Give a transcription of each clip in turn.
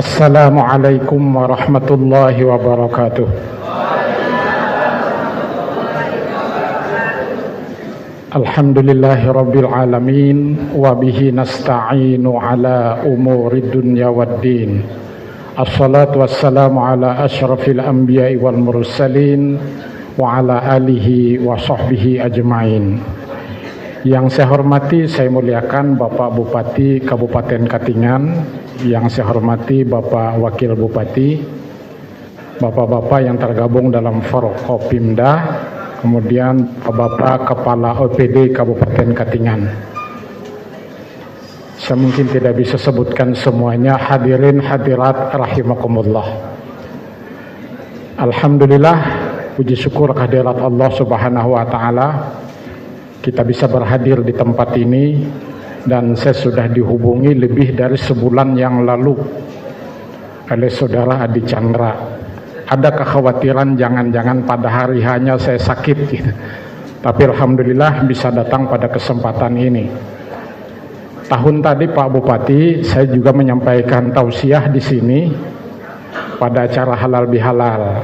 Assalamualaikum warahmatullahi wabarakatuh. Alhamdulillahi rabbil alamin wa bihi nasta'inu ala umurid dunya waddin. Assalatu wassalamu ala asyrafil anbiya'i wal mursalin wa ala alihi wa sahbihi ajma'in. Yang saya hormati, saya muliakan Bapak Bupati Kabupaten Katingan, yang saya hormati Bapak Wakil Bupati, Bapak-bapak yang tergabung dalam Forkopimda, kemudian Bapak Kepala OPD Kabupaten Katingan. Saya mungkin tidak bisa sebutkan semuanya. Hadirin hadirat rahimakumullah. Alhamdulillah, puji syukur kehadirat Allah Subhanahu wa taala, kita bisa berhadir di tempat ini, dan saya sudah dihubungi lebih dari sebulan yang lalu oleh saudara Adi Chandra. Ada kekhawatiran jangan-jangan pada hari hanya saya sakit gitu. Tapi alhamdulillah bisa datang pada kesempatan ini. Tahun tadi Pak Bupati saya juga menyampaikan tausiah di sini pada acara halal bihalal,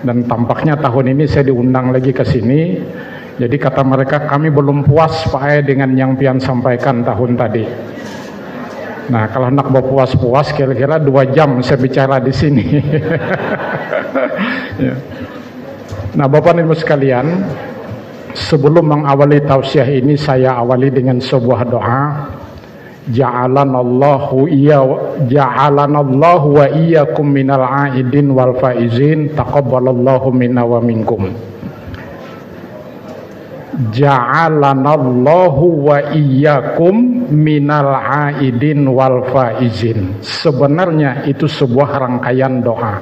dan tampaknya tahun ini saya diundang lagi ke sini. Jadi kata mereka, kami belum puas Pak Ae dengan yang pian sampaikan tahun tadi. Nah, kalau nak mau puas-puas, kira-kira 2 jam saya bicara di sini. Ya. Nah, Bapak dan Ibu sekalian, sebelum mengawali tausiah ini, saya awali dengan sebuah doa. Ja'alanallahu wa iyyakum minal aidin wal faizin, taqabbalallahu minna wa minkum. Ja'alanallahu wa iyyakum minal aidin wal faizin. Sebenarnya itu sebuah rangkaian doa.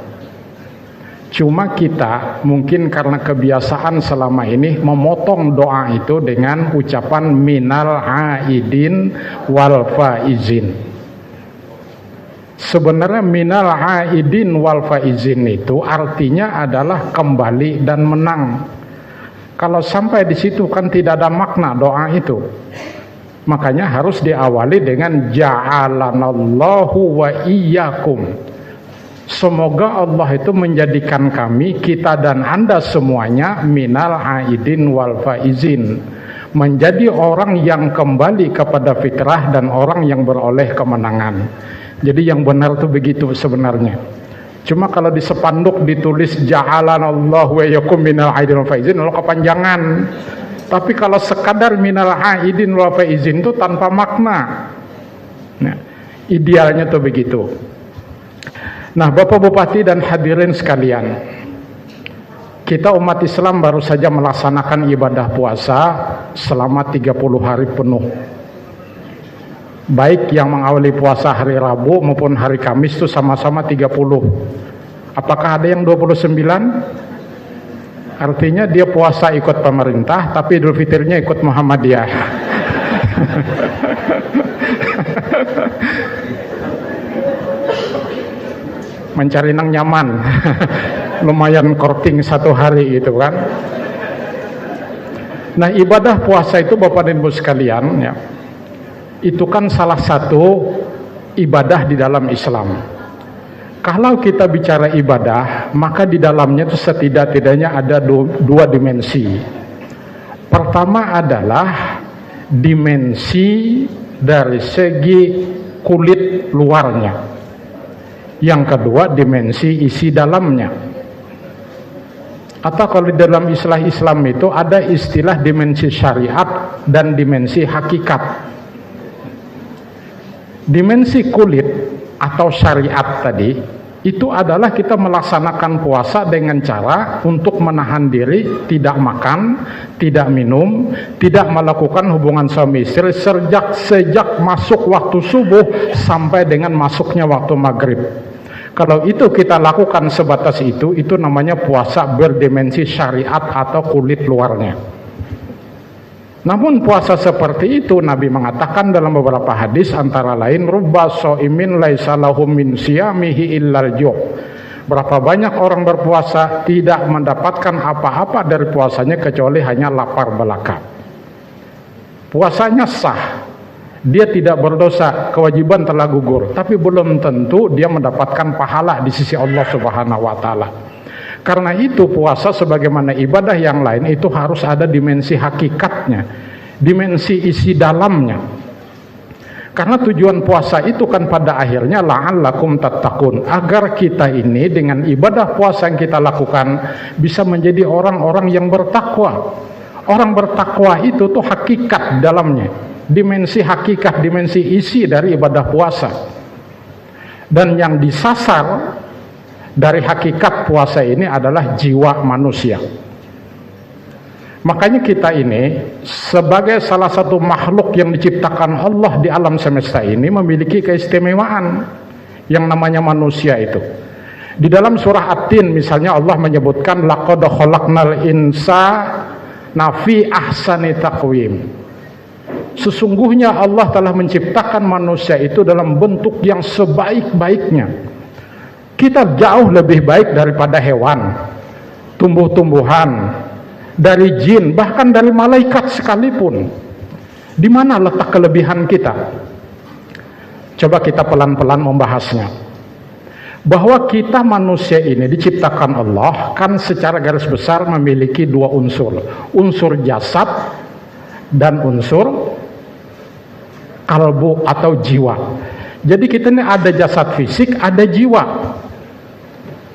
Cuma kita mungkin karena kebiasaan selama ini memotong doa itu dengan ucapan minal aidin wal faizin. Sebenarnya minal aidin wal faizin itu artinya adalah kembali dan menang. Kalau sampai di situ kan tidak ada makna doa itu. Makanya harus diawali dengan ja'alanallahu wa iyyakum. Semoga Allah itu menjadikan kami, kita dan Anda semuanya minal aidin wal faizin, menjadi orang yang kembali kepada fitrah dan orang yang beroleh kemenangan. Jadi yang benar itu begitu sebenarnya. Cuma kalau di sepanduk ditulis ja'alanallahu wa iyyakum minal aidin wal faizin, lalu kepanjangan. Tapi kalau sekadar minal aidin wal faizin itu tanpa makna. Nah, idealnya tuh begitu. Nah, Bapak Bupati dan hadirin sekalian, kita umat Islam baru saja melaksanakan ibadah puasa selama 30 hari penuh. Baik yang mengawali puasa hari Rabu maupun hari Kamis itu sama-sama 30. Apakah ada yang 29? Artinya dia puasa ikut pemerintah, tapi Idul Fitrinya ikut Muhammadiyah. Mencari nang nyaman. Lumayan korting 1 hari gitu kan. Nah, ibadah puasa itu Bapak dan Ibu sekalian ya, itu kan salah satu ibadah di dalam Islam. Kalau kita bicara ibadah, maka di dalamnya itu setidak-tidaknya ada 2 dimensi. Pertama adalah dimensi dari segi kulit luarnya. Yang kedua dimensi isi dalamnya. Atau kalau di dalam istilah Islam itu ada istilah dimensi syariat dan dimensi hakikat. Dimensi kulit atau syariat tadi itu adalah kita melaksanakan puasa dengan cara untuk menahan diri, tidak makan, tidak minum, tidak melakukan hubungan suami istri sejak masuk waktu subuh sampai dengan masuknya waktu maghrib. Kalau itu kita lakukan sebatas itu namanya puasa berdimensi syariat atau kulit luarnya. Namun puasa seperti itu Nabi mengatakan dalam beberapa hadis, antara lain rubba shaimin laisa lahu min siyamihi illal ju'. Berapa banyak orang berpuasa tidak mendapatkan apa-apa dari puasanya kecuali hanya lapar belaka. Puasanya sah, dia tidak berdosa, kewajiban telah gugur, tapi belum tentu dia mendapatkan pahala di sisi Allah Subhanahu wa taala. Karena itu puasa sebagaimana ibadah yang lain itu harus ada dimensi hakikatnya, dimensi isi dalamnya. Karena tujuan puasa itu kan pada akhirnya la'allakum tattaqun, agar kita ini dengan ibadah puasa yang kita lakukan bisa menjadi orang-orang yang bertakwa. Orang bertakwa itu tuh hakikat dalamnya, dimensi hakikat, dimensi isi dari ibadah puasa. Dan yang disasar dari hakikat puasa ini adalah jiwa manusia. Makanya kita ini sebagai salah satu makhluk yang diciptakan Allah di alam semesta ini memiliki keistimewaan yang namanya manusia itu. Di dalam surah At-Tin misalnya Allah menyebutkan laqad khalaqnal insana fi ahsani taqwim. Sesungguhnya Allah telah menciptakan manusia itu dalam bentuk yang sebaik-baiknya. Kita jauh lebih baik daripada hewan, tumbuh-tumbuhan, dari jin, bahkan dari malaikat sekalipun. Di mana letak kelebihan kita? Coba kita pelan-pelan membahasnya. Bahwa kita manusia ini diciptakan Allah kan secara garis besar memiliki dua unsur. Unsur jasad dan unsur kalbu atau jiwa. Jadi kita ini ada jasad fisik, ada jiwa.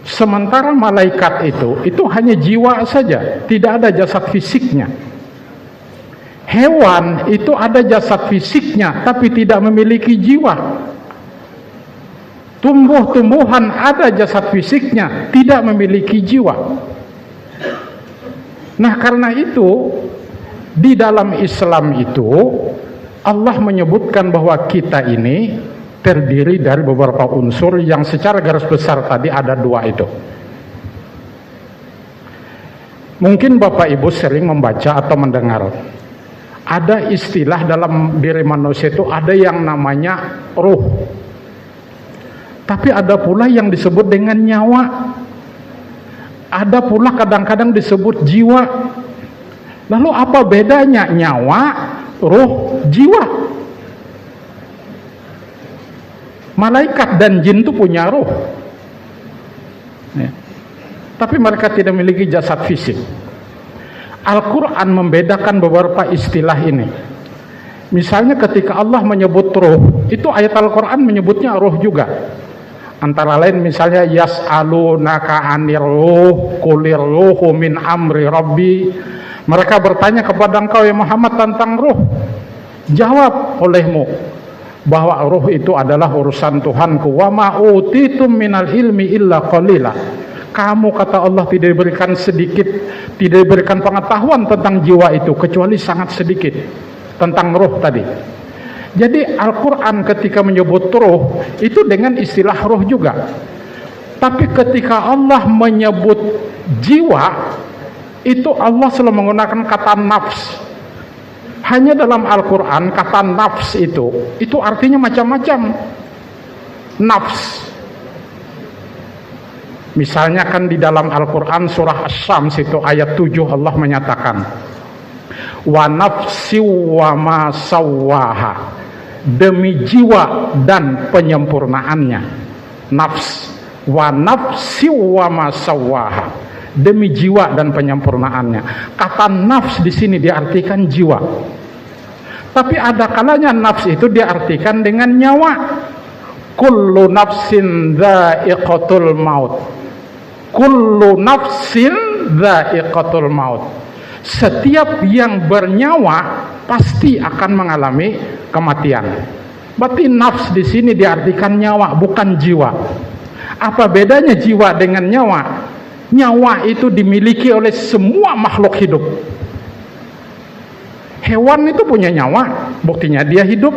Sementara malaikat itu hanya jiwa saja, tidak ada jasad fisiknya. Hewan itu ada jasad fisiknya, tapi tidak memiliki jiwa. Tumbuh-tumbuhan ada jasad fisiknya, tidak memiliki jiwa. Nah, karena itu di dalam Islam itu Allah menyebutkan bahwa kita ini terdiri dari beberapa unsur yang secara garis besar tadi ada dua itu. Mungkin Bapak Ibu sering membaca atau mendengar ada istilah dalam diri manusia itu ada yang namanya ruh, tapi ada pula yang disebut dengan nyawa, ada pula kadang-kadang disebut jiwa. Lalu apa bedanya nyawa, ruh, jiwa? Malaikat dan jin itu punya ruh, ya. Tapi mereka tidak memiliki jasad fisik. Al-Quran membedakan beberapa istilah ini. Misalnya ketika Allah menyebut ruh, itu ayat Al-Quran menyebutnya ruh juga. Antara lain misalnya yas'alunaka 'anir ruh qulir ruhu min amri rabbi. Mereka bertanya kepada engkau ya Muhammad tentang ruh. Jawab olehmu bahwa ruh itu adalah urusan Tuhanku. Wa ma utitum minal ilmi illa qalila. Kamu kata Allah tidak diberikan sedikit, tidak diberikan pengetahuan tentang jiwa itu kecuali sangat sedikit tentang ruh tadi. Jadi Al-Quran ketika menyebut ruh itu dengan istilah ruh juga. Tapi ketika Allah menyebut jiwa, itu Allah selalu menggunakan kata nafs. Hanya dalam Al-Quran kata nafs itu artinya macam-macam. Nafs. Misalnya kan di dalam Al-Quran surah Asy-Syams itu ayat 7 Allah menyatakan wa nafsi wa ma sawwaha, demi jiwa dan penyempurnaannya. Nafs, wa nafsi wa ma sawwaha, demi jiwa dan penyempurnaannya. Kata nafs di sini diartikan jiwa. Tapi ada kalanya nafs itu diartikan dengan nyawa. Kullu nafsin dha'iqatul maut. Kullu nafsin dha'iqatul maut. Setiap yang bernyawa pasti akan mengalami kematian. Berarti nafs di sini diartikan nyawa, bukan jiwa. Apa bedanya jiwa dengan nyawa? Nyawa itu dimiliki oleh semua makhluk hidup. Hewan itu punya nyawa, buktinya dia hidup.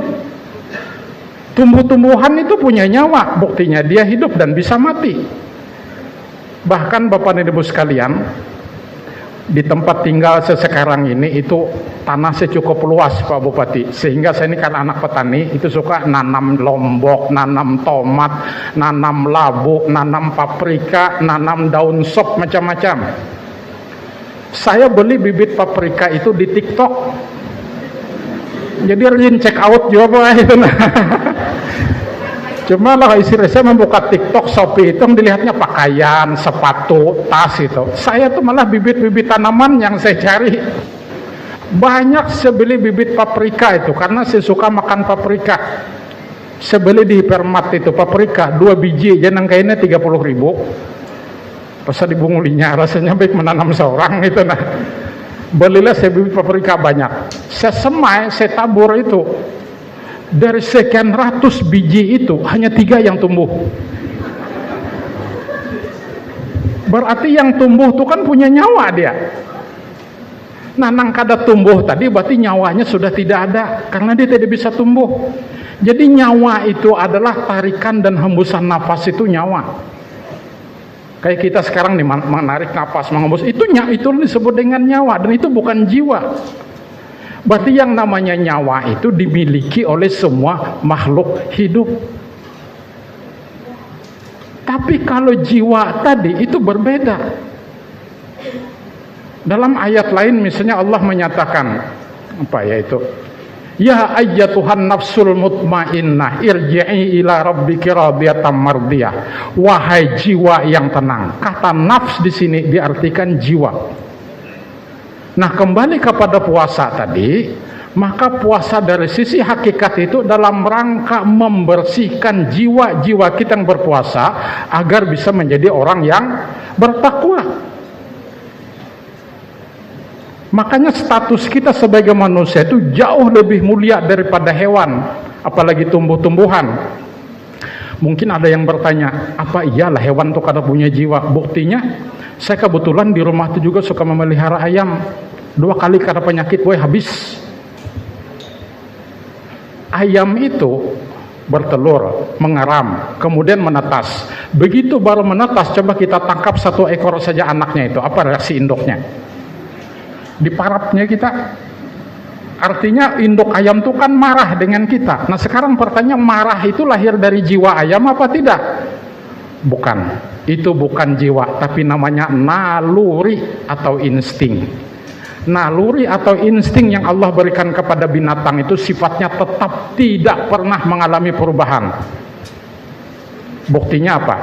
Tumbuh-tumbuhan itu punya nyawa, buktinya dia hidup dan bisa mati. Bahkan Bapak dan Ibu sekalian, di tempat tinggal sekarang ini itu tanahnya cukup luas Pak Bupati, sehingga saya ini kan anak petani itu suka nanam lombok, nanam tomat, nanam labu, nanam paprika, nanam daun sop, macam-macam. Saya beli bibit paprika itu di TikTok. Jadi rajin check out juga Pak itu nah. Cuma lah istri saya membuka TikTok, Shopee itu dilihatnya pakaian, sepatu, tas itu. Saya tuh malah bibit-bibit tanaman yang saya cari. Banyak saya beli bibit paprika itu karena saya suka makan paprika. Saya beli di Hypermart itu paprika 2 biji, jenang kainnya 30.000. Pas dibungulinya rasanya baik menanam seorang itu nah. Belilah saya bibit paprika banyak. Saya semai, saya tabur itu. Dari sekian ratus biji itu hanya 3 yang tumbuh. Berarti yang tumbuh itu kan punya nyawa dia. Nah, nang kada tumbuh tadi berarti nyawanya sudah tidak ada karena dia tidak bisa tumbuh. Jadi nyawa itu adalah tarikan dan hembusan nafas itu nyawa. Kayak kita sekarang nih menarik nafas, menghembus itu disebut dengan nyawa dan itu bukan jiwa. Berarti yang namanya nyawa itu dimiliki oleh semua makhluk hidup. Tapi kalau jiwa tadi itu berbeda. Dalam ayat lain misalnya Allah menyatakan apa ya itu? Ya ayyatuhan nafsul mutmainnah irji'i ila rabbiki radiyatan mardiyah. Wahai jiwa yang tenang. Kata nafs di sini diartikan jiwa. Nah, kembali kepada puasa tadi, maka puasa dari sisi hakikat itu dalam rangka membersihkan jiwa-jiwa kita yang berpuasa agar bisa menjadi orang yang bertakwa. Makanya status kita sebagai manusia itu jauh lebih mulia daripada hewan, apalagi tumbuh-tumbuhan. Mungkin ada yang bertanya, apa iyalah hewan itu kada punya jiwa? Buktinya, saya kebetulan di rumah itu juga suka memelihara ayam. 2 kali karena penyakit, habis. Ayam itu bertelur, mengeram, kemudian menetas. Begitu baru menetas, coba kita tangkap 1 ekor saja anaknya itu. Apa reaksi induknya? Diparapnya kita. Artinya induk ayam itu kan marah dengan kita. Nah sekarang pertanyaan, marah itu lahir dari jiwa ayam apa tidak? Bukan. Itu bukan jiwa, tapi namanya naluri atau insting. Naluri atau insting yang Allah berikan kepada binatang itu sifatnya tetap, tidak pernah mengalami perubahan. Buktinya apa?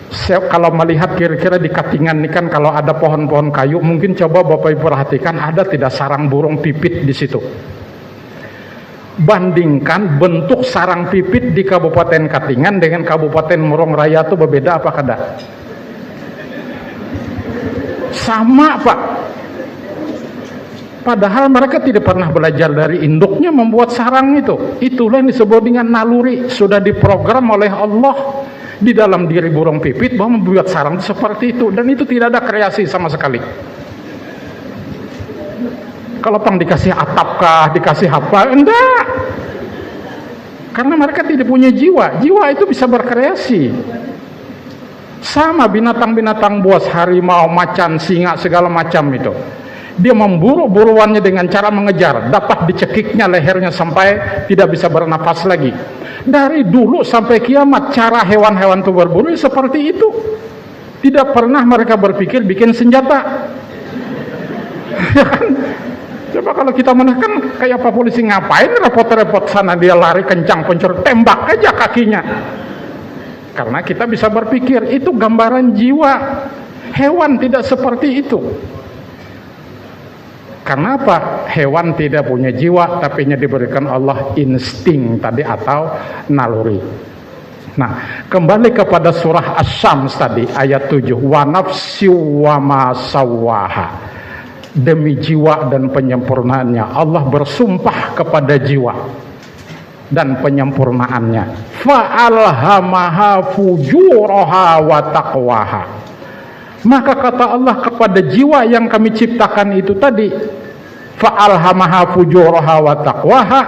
Saya kalau melihat kira-kira di Katingan ini kan kalau ada pohon-pohon kayu, mungkin coba Bapak Ibu perhatikan ada tidak sarang burung pipit di situ. Bandingkan bentuk sarang pipit di Kabupaten Katingan dengan Kabupaten Murong Raya itu berbeda apa kada? Sama Pak. Padahal mereka tidak pernah belajar dari induknya membuat sarang itu. Itulah yang disebut dengan naluri. Sudah diprogram oleh Allah di dalam diri burung pipit bahwa membuat sarang seperti itu. Dan itu tidak ada kreasi sama sekali. Kalau pang dikasih atap kah, dikasih apa? Enggak. Karena mereka tidak punya jiwa. Jiwa itu bisa berkreasi. Sama binatang-binatang buas, harimau, macan, singa, segala macam itu. Dia memburu buruannya dengan cara mengejar, dapat dicekiknya lehernya sampai tidak bisa bernafas lagi. Dari dulu sampai kiamat cara hewan-hewan itu berburu seperti itu. Tidak pernah mereka berpikir bikin senjata. Ya kan? Coba kalau kita menekan kayak apa polisi ngapain repot-repot sana dia lari kencang pencur, tembak aja kakinya. Karena kita bisa berpikir itu gambaran jiwa. Hewan tidak seperti itu. Karena apa? Hewan tidak punya jiwa, tapi diberikan Allah insting tadi atau naluri. Nah, kembali kepada surah Asy-Syams tadi ayat 7. Wa nafsi wa ma sawwaha. Demi jiwa dan penyempurnaannya. Allah bersumpah kepada jiwa dan penyempurnaannya. Fa alhamaha fujuraha wa taqwaha. Maka kata Allah kepada jiwa yang kami ciptakan itu tadi, fa'alhamaha fujuraha wa taqwaha,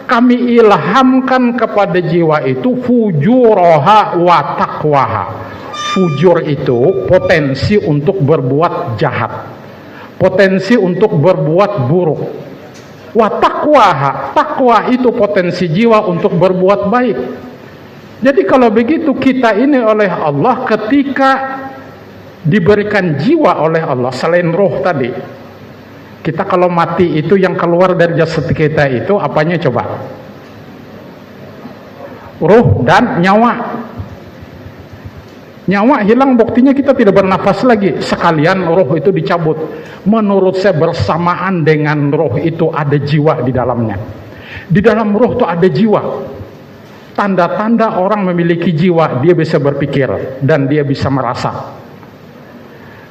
kami ilhamkan kepada jiwa itu fujuraha wa taqwaha. Fujur itu potensi untuk berbuat jahat, potensi untuk berbuat buruk. Wa taqwaha, taqwa itu potensi jiwa untuk berbuat baik. Jadi kalau begitu kita ini oleh Allah ketika diberikan jiwa oleh Allah selain roh tadi, Kita kalau mati itu yang keluar dari jasad kita itu apanya coba? Ruh dan nyawa. Nyawa hilang, buktinya kita tidak bernafas lagi. Sekalian ruh itu dicabut. Menurut saya bersamaan dengan ruh itu ada jiwa di dalamnya. Di dalam ruh itu ada jiwa. Tanda-tanda orang memiliki jiwa, dia bisa berpikir dan dia bisa merasa.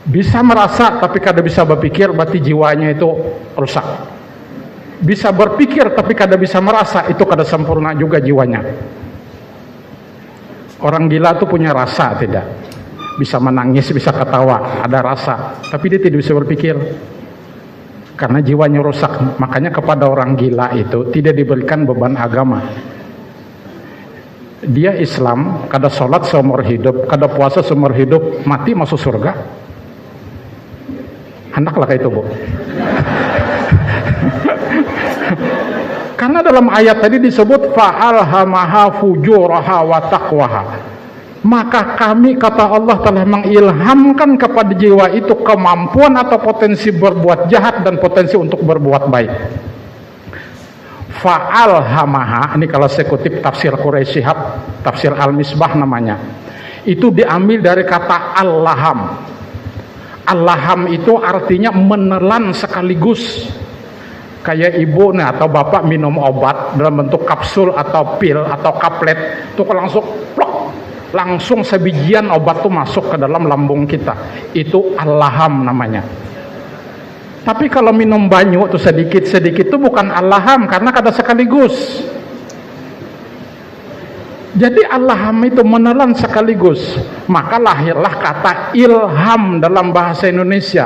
Bisa merasa tapi kada bisa berpikir, berarti jiwanya itu rusak. Bisa berpikir tapi kada bisa merasa, itu kada sempurna juga jiwanya. Orang gila itu punya rasa tidak? Bisa menangis, bisa ketawa, ada rasa, tapi dia tidak bisa berpikir karena jiwanya rusak. Makanya kepada orang gila itu tidak diberikan beban agama. Dia Islam, kada sholat seumur hidup, kada puasa seumur hidup, mati masuk surga. Hendaklah kayak itu, Bu. Karena dalam ayat tadi disebut fa'alhamaha fujuraha wa taqwaha. Maka kami, kata Allah, telah mengilhamkan kepada jiwa itu kemampuan atau potensi berbuat jahat dan potensi untuk berbuat baik. Fa'alhamaha, ini kalau saya kutip tafsir Quraisy Shihab, tafsir Al-Misbah namanya. Itu diambil dari kata al-laham. Al-laham itu artinya menelan sekaligus. Kayak ibu nih atau bapak minum obat dalam bentuk kapsul atau pil atau kaplet, itu langsung plok, langsung sebijian obat tuh masuk ke dalam lambung kita. Itu al-laham namanya. Tapi kalau minum banyu tuh sedikit-sedikit itu bukan al-laham karena kada sekaligus. Jadi al-laham itu menelan sekaligus. Maka lahirlah kata ilham dalam bahasa Indonesia.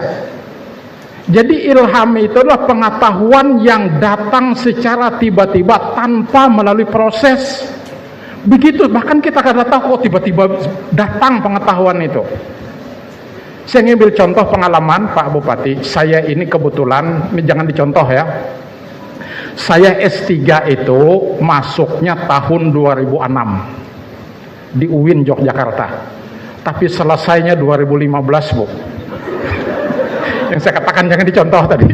Jadi ilham itu adalah pengetahuan yang datang secara tiba-tiba tanpa melalui proses. Begitu, bahkan kita kada tahu kok tiba-tiba datang pengetahuan itu. Saya ngambil contoh pengalaman Pak Bupati. Saya ini kebetulan, ini jangan dicontoh ya. Saya S3 itu masuknya tahun 2006 di UIN Yogyakarta. Tapi selesainya 2015, Bu. Yang saya katakan jangan dicontoh tadi.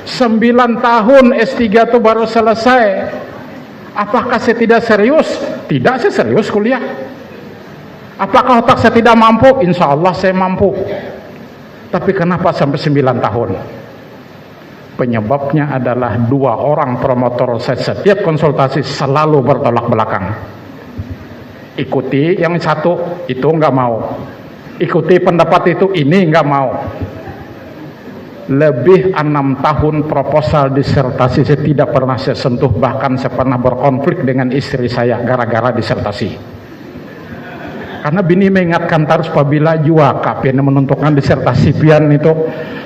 9 tahun S3 itu baru selesai. Apakah saya tidak serius? Tidak, saya serius kuliah. Apakah otak saya tidak mampu? Insya Allah saya mampu. Tapi kenapa sampai 9 tahun? Penyebabnya adalah 2 orang promotor saya setiap konsultasi selalu bertolak belakang. Ikuti yang satu, itu nggak mau. Ikuti pendapat itu, ini nggak mau. Lebih 6 tahun proposal disertasi saya tidak pernah saya sentuh. Bahkan saya pernah berkonflik dengan istri saya gara-gara disertasi. Karena bini mengingatkan terus apabila jua kapien menentukan disertasi pian itu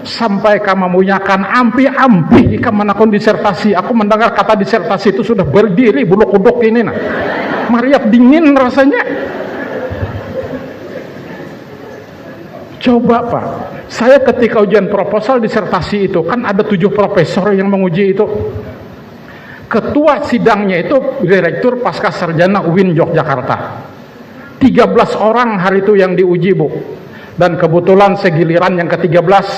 sampai kamu munyakan ampi-ampi kamu menakun disertasi. Aku mendengar kata disertasi itu sudah berdiri bulu kuduk ini nah. Mariap dingin rasanya. Coba Pak, saya ketika ujian proposal disertasi itu kan ada 7 profesor yang menguji itu. Ketua sidangnya itu Direktur Pascasarjana UIN Yogyakarta. 13 orang hari itu yang diuji, Bu. Dan kebetulan segiliran yang ke-13.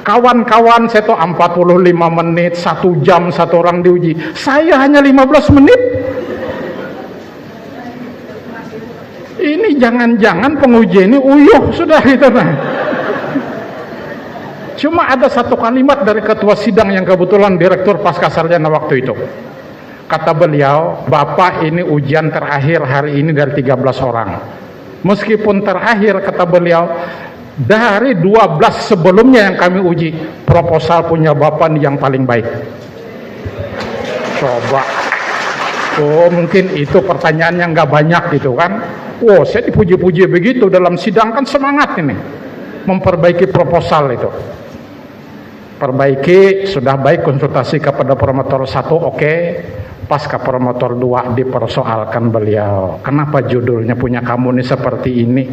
Kawan-kawan saya tuh 45 menit, 1 jam satu orang diuji. Saya hanya 15 menit. Ini jangan-jangan penguji ini uyuh sudah gitu nah. Cuma ada satu kalimat dari ketua sidang yang kebetulan Direktur Pascasarjana waktu itu. Kata beliau, Bapak ini ujian terakhir hari ini dari 13 orang. Meskipun terakhir, kata beliau, dari 12 sebelumnya yang kami uji, proposal punya Bapak yang paling baik. Coba. Oh, mungkin itu pertanyaan yang gak banyak gitu kan. Oh, saya dipuji-puji begitu dalam sidang kan semangat ini. Memperbaiki proposal itu. Perbaiki, sudah baik konsultasi kepada promotor 1, oke. Pas ke promotor 2 dipersoalkan beliau, kenapa judulnya punya kamu nih seperti ini?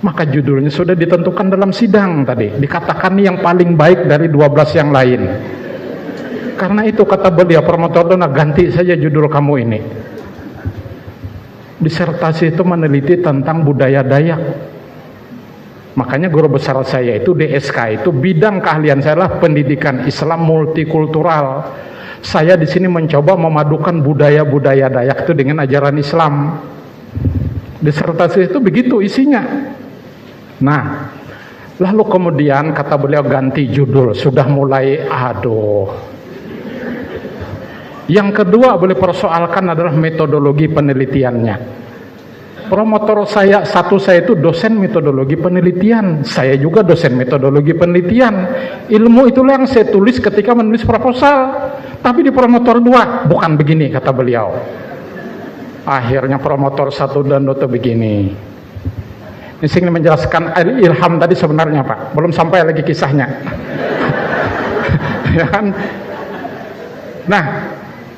Maka judulnya sudah ditentukan dalam sidang tadi, dikatakan yang paling baik dari 12 yang lain. Karena itu kata beliau promotor 2, ganti saja judul kamu ini. Disertasi itu meneliti tentang budaya Dayak. Makanya guru besar saya itu DSK itu bidang keahlian saya adalah pendidikan Islam multikultural. Saya di sini mencoba memadukan budaya-budaya Dayak itu dengan ajaran Islam. Disertasi itu begitu isinya. Nah, lalu kemudian kata beliau ganti judul, sudah mulai aduh. Yang kedua boleh persoalkan adalah metodologi penelitiannya. Promotor saya itu dosen metodologi penelitian, saya juga dosen metodologi penelitian. Ilmu itulah yang saya tulis ketika menulis proposal. Tapi di promotor 2 bukan begini kata beliau. Akhirnya promotor 1 dan 2 begini. Ini ingin menjelaskan ilham tadi sebenarnya Pak, belum sampai lagi kisahnya. Ya kan? Nah,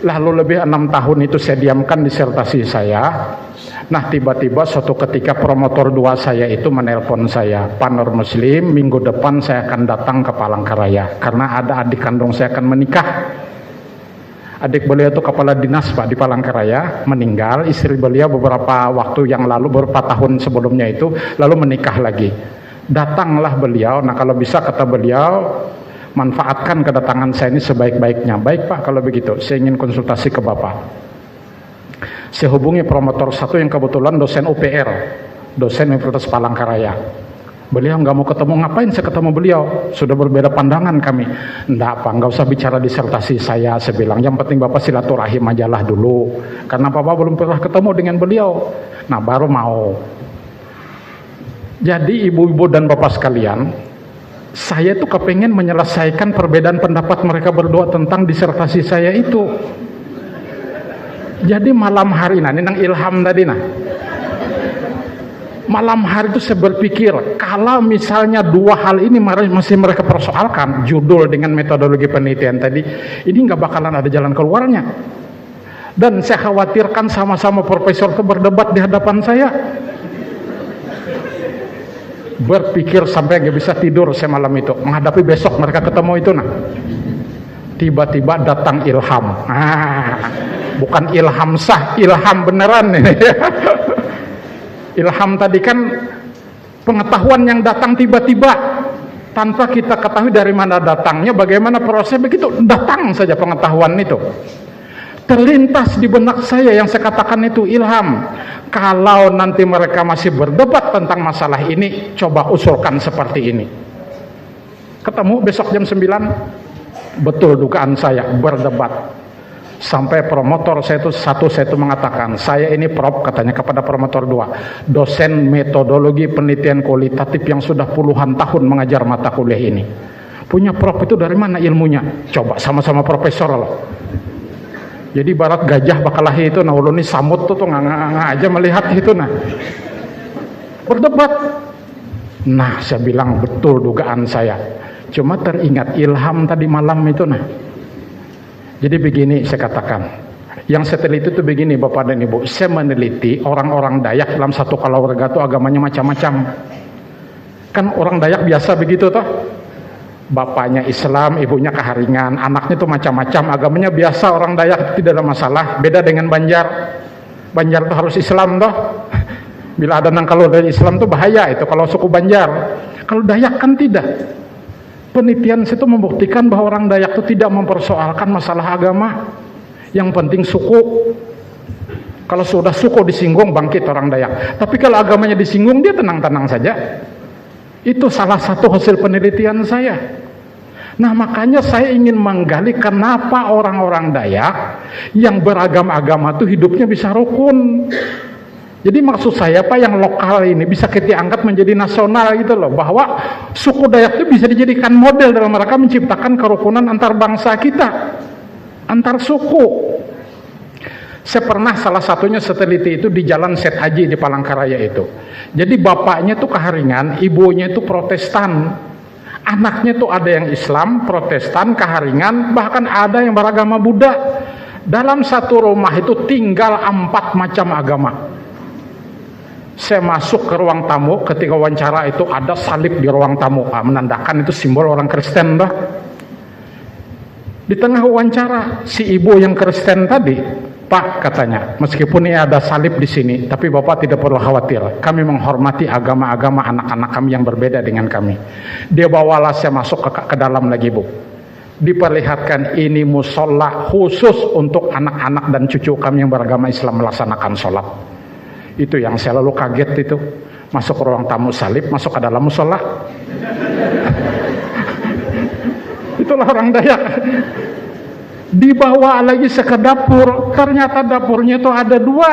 lalu lebih 6 tahun itu saya diamkan disertasi saya. Nah, tiba-tiba suatu ketika promotor 2 saya itu menelpon saya, Pak Nur Muslim, minggu depan saya akan datang ke Palangkaraya karena ada adik kandung saya akan menikah. Adik beliau itu kepala dinas Pak di Palangkaraya, meninggal. Istri beliau beberapa waktu yang lalu, beberapa tahun sebelumnya itu, lalu menikah lagi. Datanglah beliau. Nah, kalau bisa kata beliau, manfaatkan kedatangan saya ini sebaik-baiknya. Baik Pak, kalau begitu saya ingin konsultasi ke Bapak. Saya hubungi promotor 1 yang kebetulan dosen UPR, dosen Universitas Palangkaraya. Beliau nggak mau ketemu, ngapain saya ketemu beliau? Sudah berbeda pandangan kami. Enggak Pak, nggak usah bicara disertasi saya bilang. Yang penting Bapak silaturahim ajalah dulu. Karena Bapak belum pernah ketemu dengan beliau. Nah, baru mau. Jadi ibu-ibu dan bapak sekalian, saya tuh kepengen menyelesaikan perbedaan pendapat mereka berdua tentang disertasi saya itu. Jadi malam hari ini nang ilham tadi malam hari itu saya berpikir, kalau misalnya 2 hal ini masih mereka persoalkan, judul dengan metodologi penelitian tadi, ini nggak bakalan ada jalan keluarnya. Dan saya khawatirkan sama-sama profesor itu berdebat di hadapan saya. Berpikir sampai nggak bisa tidur saya malam itu, menghadapi besok mereka ketemu itu. Nah, tiba-tiba datang ilham. Bukan ilham sah, ilham beneran ini. Ilham tadi kan pengetahuan yang datang tiba-tiba tanpa kita ketahui dari mana datangnya, bagaimana proses, begitu datang saja pengetahuan itu. Terlintas di benak saya yang saya katakan itu ilham. Kalau nanti mereka masih berdebat tentang masalah ini, coba usulkan seperti ini. Ketemu besok jam 9. Betul dugaan saya, berdebat. Sampai promotor saya itu mengatakan, saya ini Prof, katanya kepada promotor 2, dosen metodologi penelitian kualitatif yang sudah puluhan tahun mengajar mata kuliah ini. Punya Prof itu dari mana ilmunya? Coba sama-sama profesor loh. Jadi barat gajah bakalahi itu, nah ulun ini samut tuh nggak aja melihat itu. Nah, berdebat. Nah, saya bilang betul dugaan saya. Cuma teringat ilham tadi malam itu. Nah, jadi begini saya katakan, yang saya teliti itu begini Bapak dan Ibu, saya meneliti orang-orang Dayak dalam satu keluarga itu agamanya macam-macam. Kan orang Dayak biasa begitu toh, bapaknya Islam, ibunya Kaharingan, anaknya itu macam-macam, agamanya biasa. Orang Dayak tidak ada masalah, beda dengan Banjar. Banjar itu harus Islam toh. Bila ada nang kalau dari Islam itu bahaya itu kalau suku Banjar. Kalau Dayak kan tidak. Penelitian itu membuktikan bahwa orang Dayak itu tidak mempersoalkan masalah agama. Yang penting suku. Kalau sudah suku disinggung, bangkit orang Dayak. Tapi kalau agamanya disinggung, dia tenang-tenang saja. Itu salah satu hasil penelitian saya. Nah, makanya saya ingin menggali kenapa orang-orang Dayak yang beragam-agama itu hidupnya bisa rukun. Jadi maksud saya Pak, yang lokal ini bisa kita angkat menjadi nasional gitu loh, bahwa suku Dayak itu bisa dijadikan model dalam rangka menciptakan kerukunan antar bangsa kita, antar suku. Saya pernah salah satunya seteliti itu di Jalan Set Haji di Palangkaraya itu. Jadi bapaknya tuh Kaharingan, ibunya itu Protestan. Anaknya tuh ada yang Islam, Protestan, Kaharingan, bahkan ada yang beragama Buddha. Dalam satu rumah itu tinggal 4 macam agama. Saya masuk ke ruang tamu, ketika wawancara itu ada salib di ruang tamu, menandakan itu simbol orang Kristen dah. Di tengah wawancara, si ibu yang Kristen tadi Pak, katanya, meskipun ini ada salib di sini, tapi Bapak tidak perlu khawatir. Kami menghormati agama-agama anak-anak kami yang berbeda dengan kami. Dia bawalah saya masuk ke dalam lagi, Bu. Diperlihatkan ini musola khusus untuk anak-anak dan cucu kami yang beragama Islam melaksanakan sholat. Itu yang saya lalu kaget itu. Masuk ke ruang tamu salib, masuk ke dalam musola. Itulah orang Dayak. Dibawa lagi ke dapur, ternyata dapurnya itu ada dua,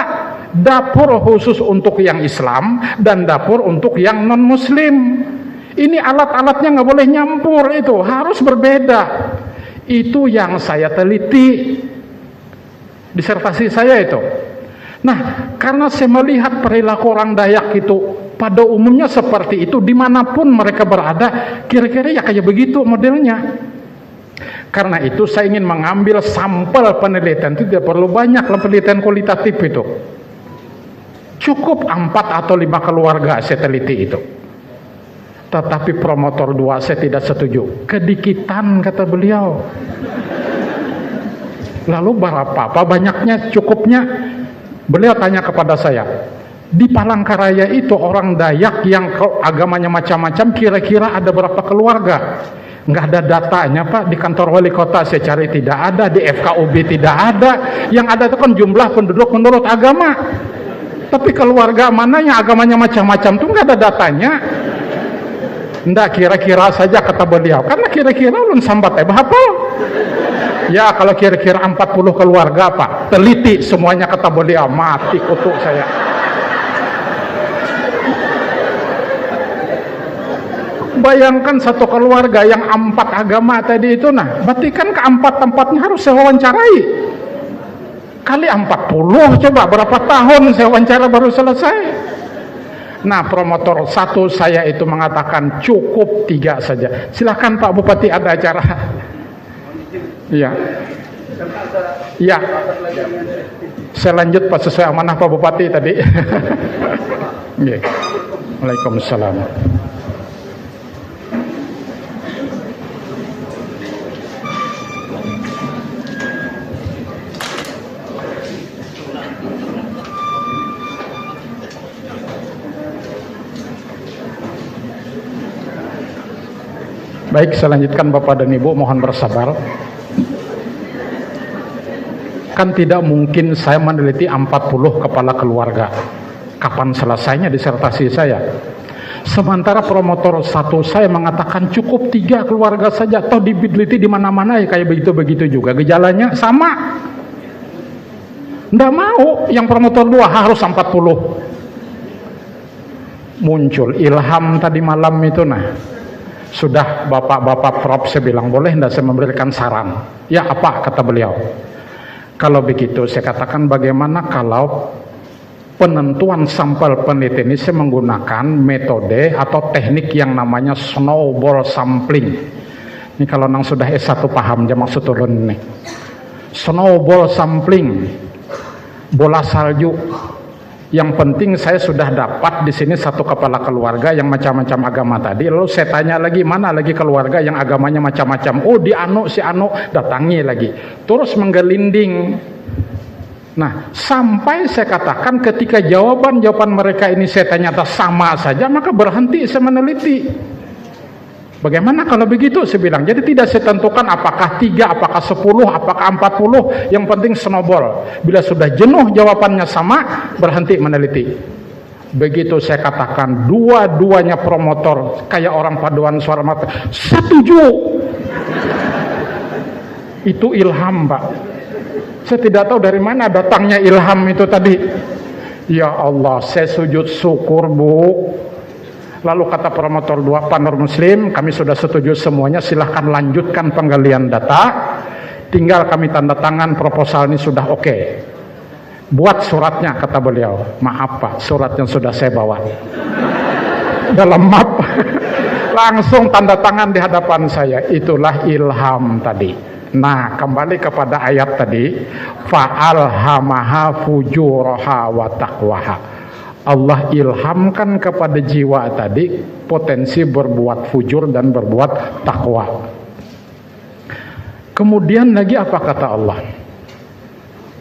dapur khusus untuk yang Islam dan dapur untuk yang non Muslim. Ini alat-alatnya nggak boleh nyampur, itu harus berbeda. Itu yang saya teliti disertasi saya itu. Nah, karena saya melihat perilaku orang Dayak itu pada umumnya seperti itu, dimanapun mereka berada, kira-kira ya kayak begitu modelnya. Karena itu saya ingin mengambil sampel penelitian, itu tidak perlu banyak penelitian kualitatif itu. Cukup 4 atau 5 keluarga saya teliti itu. Tetapi promotor 2 saya tidak setuju. Kedikitan, kata beliau. Lalu berapa? Apa banyaknya, cukupnya? Beliau tanya kepada saya, di Palangkaraya itu orang Dayak yang agamanya macam-macam, kira-kira ada berapa keluarga? Nggak ada datanya, Pak. Di kantor wali kota saya cari tidak ada, di FKUB tidak ada. Yang ada itu kan jumlah penduduk menurut agama. Tapi keluarga mana yang agamanya macam-macam itu nggak ada datanya. Nggak, kira-kira saja kata beliau. Karena kira-kira ulun sambat berapa? Ya kalau kira-kira 40 keluarga, Pak. Teliti semuanya kata beliau. Mati kutuk saya. Bayangkan satu keluarga yang 4 agama tadi itu, nah berarti kan ke-4 tempatnya harus saya wawancarai. Kali 40, coba berapa tahun saya wawancara baru selesai. Nah promotor 1 saya itu mengatakan cukup 3 saja. Silakan Pak Bupati, ada acara. Iya. Iya. Saya lanjut Pak sesuai amanah Pak Bupati tadi. Iya. Waalaikumsalam. Baik, saya lanjutkan Bapak dan Ibu, mohon bersabar. Kan tidak mungkin saya meneliti 40 kepala keluarga. Kapan selesainya disertasi saya? Sementara promotor 1 saya mengatakan cukup 3 keluarga saja. Toh diteliti di mana-mana ya kayak begitu-begitu juga. Gejalanya sama. Nggak mau yang promotor 2 harus 40. Muncul ilham tadi malam itu, nah. Sudah bapak-bapak prop saya bilang, boleh tidak saya memberikan saran? Ya apa kata beliau? Kalau begitu saya katakan bagaimana kalau penentuan sampel penelitian ini saya menggunakan metode atau teknik yang namanya snowball sampling. Ini kalau nang sudah S1 paham aja maksud turun nih. Snowball sampling, bola salju. Yang penting saya sudah dapat di sini 1 kepala keluarga yang macam-macam agama tadi. Lalu saya tanya lagi, mana lagi keluarga yang agamanya macam-macam? Oh di Anu, si Anu, datangi lagi. Terus menggelinding. Nah sampai saya katakan ketika jawaban-jawaban mereka ini saya ternyata sama saja, maka berhenti saya meneliti. Bagaimana kalau begitu? Saya bilang, jadi tidak saya tentukan apakah 3, apakah 10, apakah 40, yang penting snowball. Bila sudah jenuh jawabannya sama, berhenti meneliti. Begitu saya katakan, dua-duanya promotor kayak orang paduan suara mata, setuju. Itu ilham, Pak. Saya tidak tahu dari mana datangnya ilham itu tadi. Ya Allah, saya sujud syukur, Bu. Lalu kata promotor 2, Pak Nur Muslim, kami sudah setuju semuanya, silahkan lanjutkan penggalian data, tinggal kami tanda tangan, proposal ini sudah oke. Buat suratnya, kata beliau. Maaf Pak, suratnya sudah saya bawa dalam map. Langsung tanda tangan di hadapan saya. Itulah ilham tadi. Nah kembali kepada ayat tadi, fa'alhamaha fujuraha wa taqwaha. Allah ilhamkan kepada jiwa tadi potensi berbuat fujur dan berbuat takwa. Kemudian lagi apa kata Allah?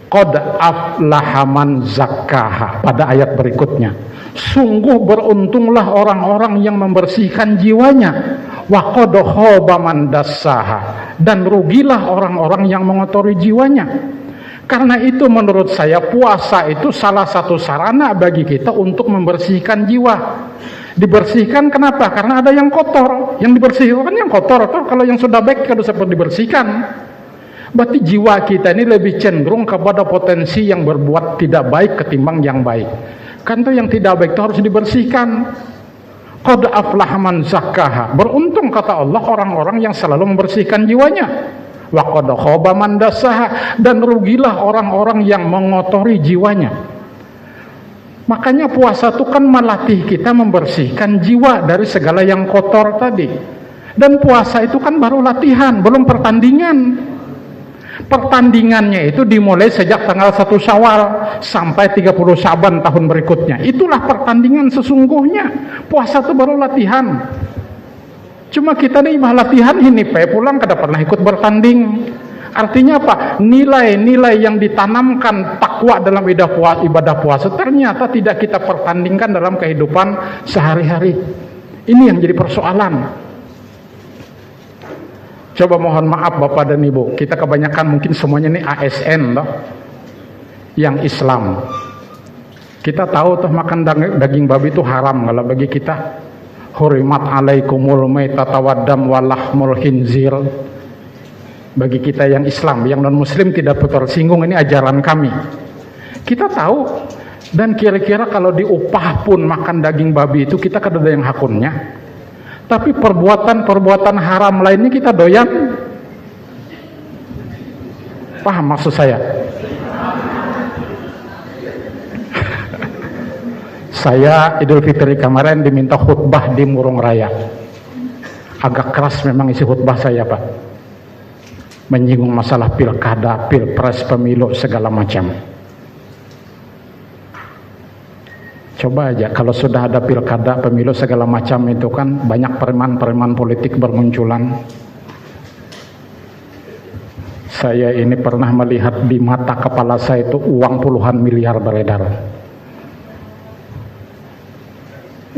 Qad aflaha man zakkaha, pada ayat berikutnya. Sungguh beruntunglah orang-orang yang membersihkan jiwanya. Wa qad khaba man dassaha, dan rugilah orang-orang yang mengotori jiwanya. Karena itu menurut saya puasa itu salah satu sarana bagi kita untuk membersihkan jiwa. Dibersihkan kenapa? Karena ada yang kotor. Yang dibersihkan yang kotor. Kalau yang sudah baik harus seperti dibersihkan. Berarti jiwa kita ini lebih cenderung kepada potensi yang berbuat tidak baik ketimbang yang baik. Kan itu yang tidak baik itu harus dibersihkan. Qad aflaha man zakkaha. Beruntung kata Allah orang-orang yang selalu membersihkan jiwanya. Wa qad khaba man dassaha, dan rugilah orang-orang yang mengotori jiwanya. Makanya puasa itu kan melatih kita membersihkan jiwa dari segala yang kotor tadi. Dan puasa itu kan baru latihan, belum pertandingan. Pertandingannya itu dimulai sejak tanggal 1 Syawal sampai 30 Syaban tahun berikutnya. Itulah pertandingan sesungguhnya. Puasa itu baru latihan. Cuma kita nih mah latihan ini pulang kada pernah ikut bertanding. Artinya apa? Nilai-nilai yang ditanamkan takwa dalam ibadah puasa ternyata tidak kita pertandingkan dalam kehidupan sehari-hari. Ini yang jadi persoalan. Coba mohon maaf Bapak dan Ibu, kita kebanyakan mungkin semuanya ini ASN loh, yang Islam. Kita tahu tuh makan daging babi itu haram kalau bagi kita. Hurimat alaikumul maitata waddam walahmul khinzir. Bagi kita yang Islam, yang non Muslim tidak tersinggung, ini ajaran kami. Kita tahu, dan kira-kira kalau diupah pun makan daging babi itu kita kada ada yang hakunnya. Tapi perbuatan-perbuatan haram lainnya kita doyan. Paham maksud saya? Saya Idul Fitri kemarin diminta khutbah di Murung Raya. Agak keras memang isi khutbah saya, Pak. Menyinggung masalah pilkada, pilpres, pemilu, segala macam. Coba aja kalau sudah ada pilkada, pemilu, segala macam itu kan banyak preman-preman politik bermunculan. Saya ini pernah melihat di mata kepala saya itu uang puluhan miliar beredar.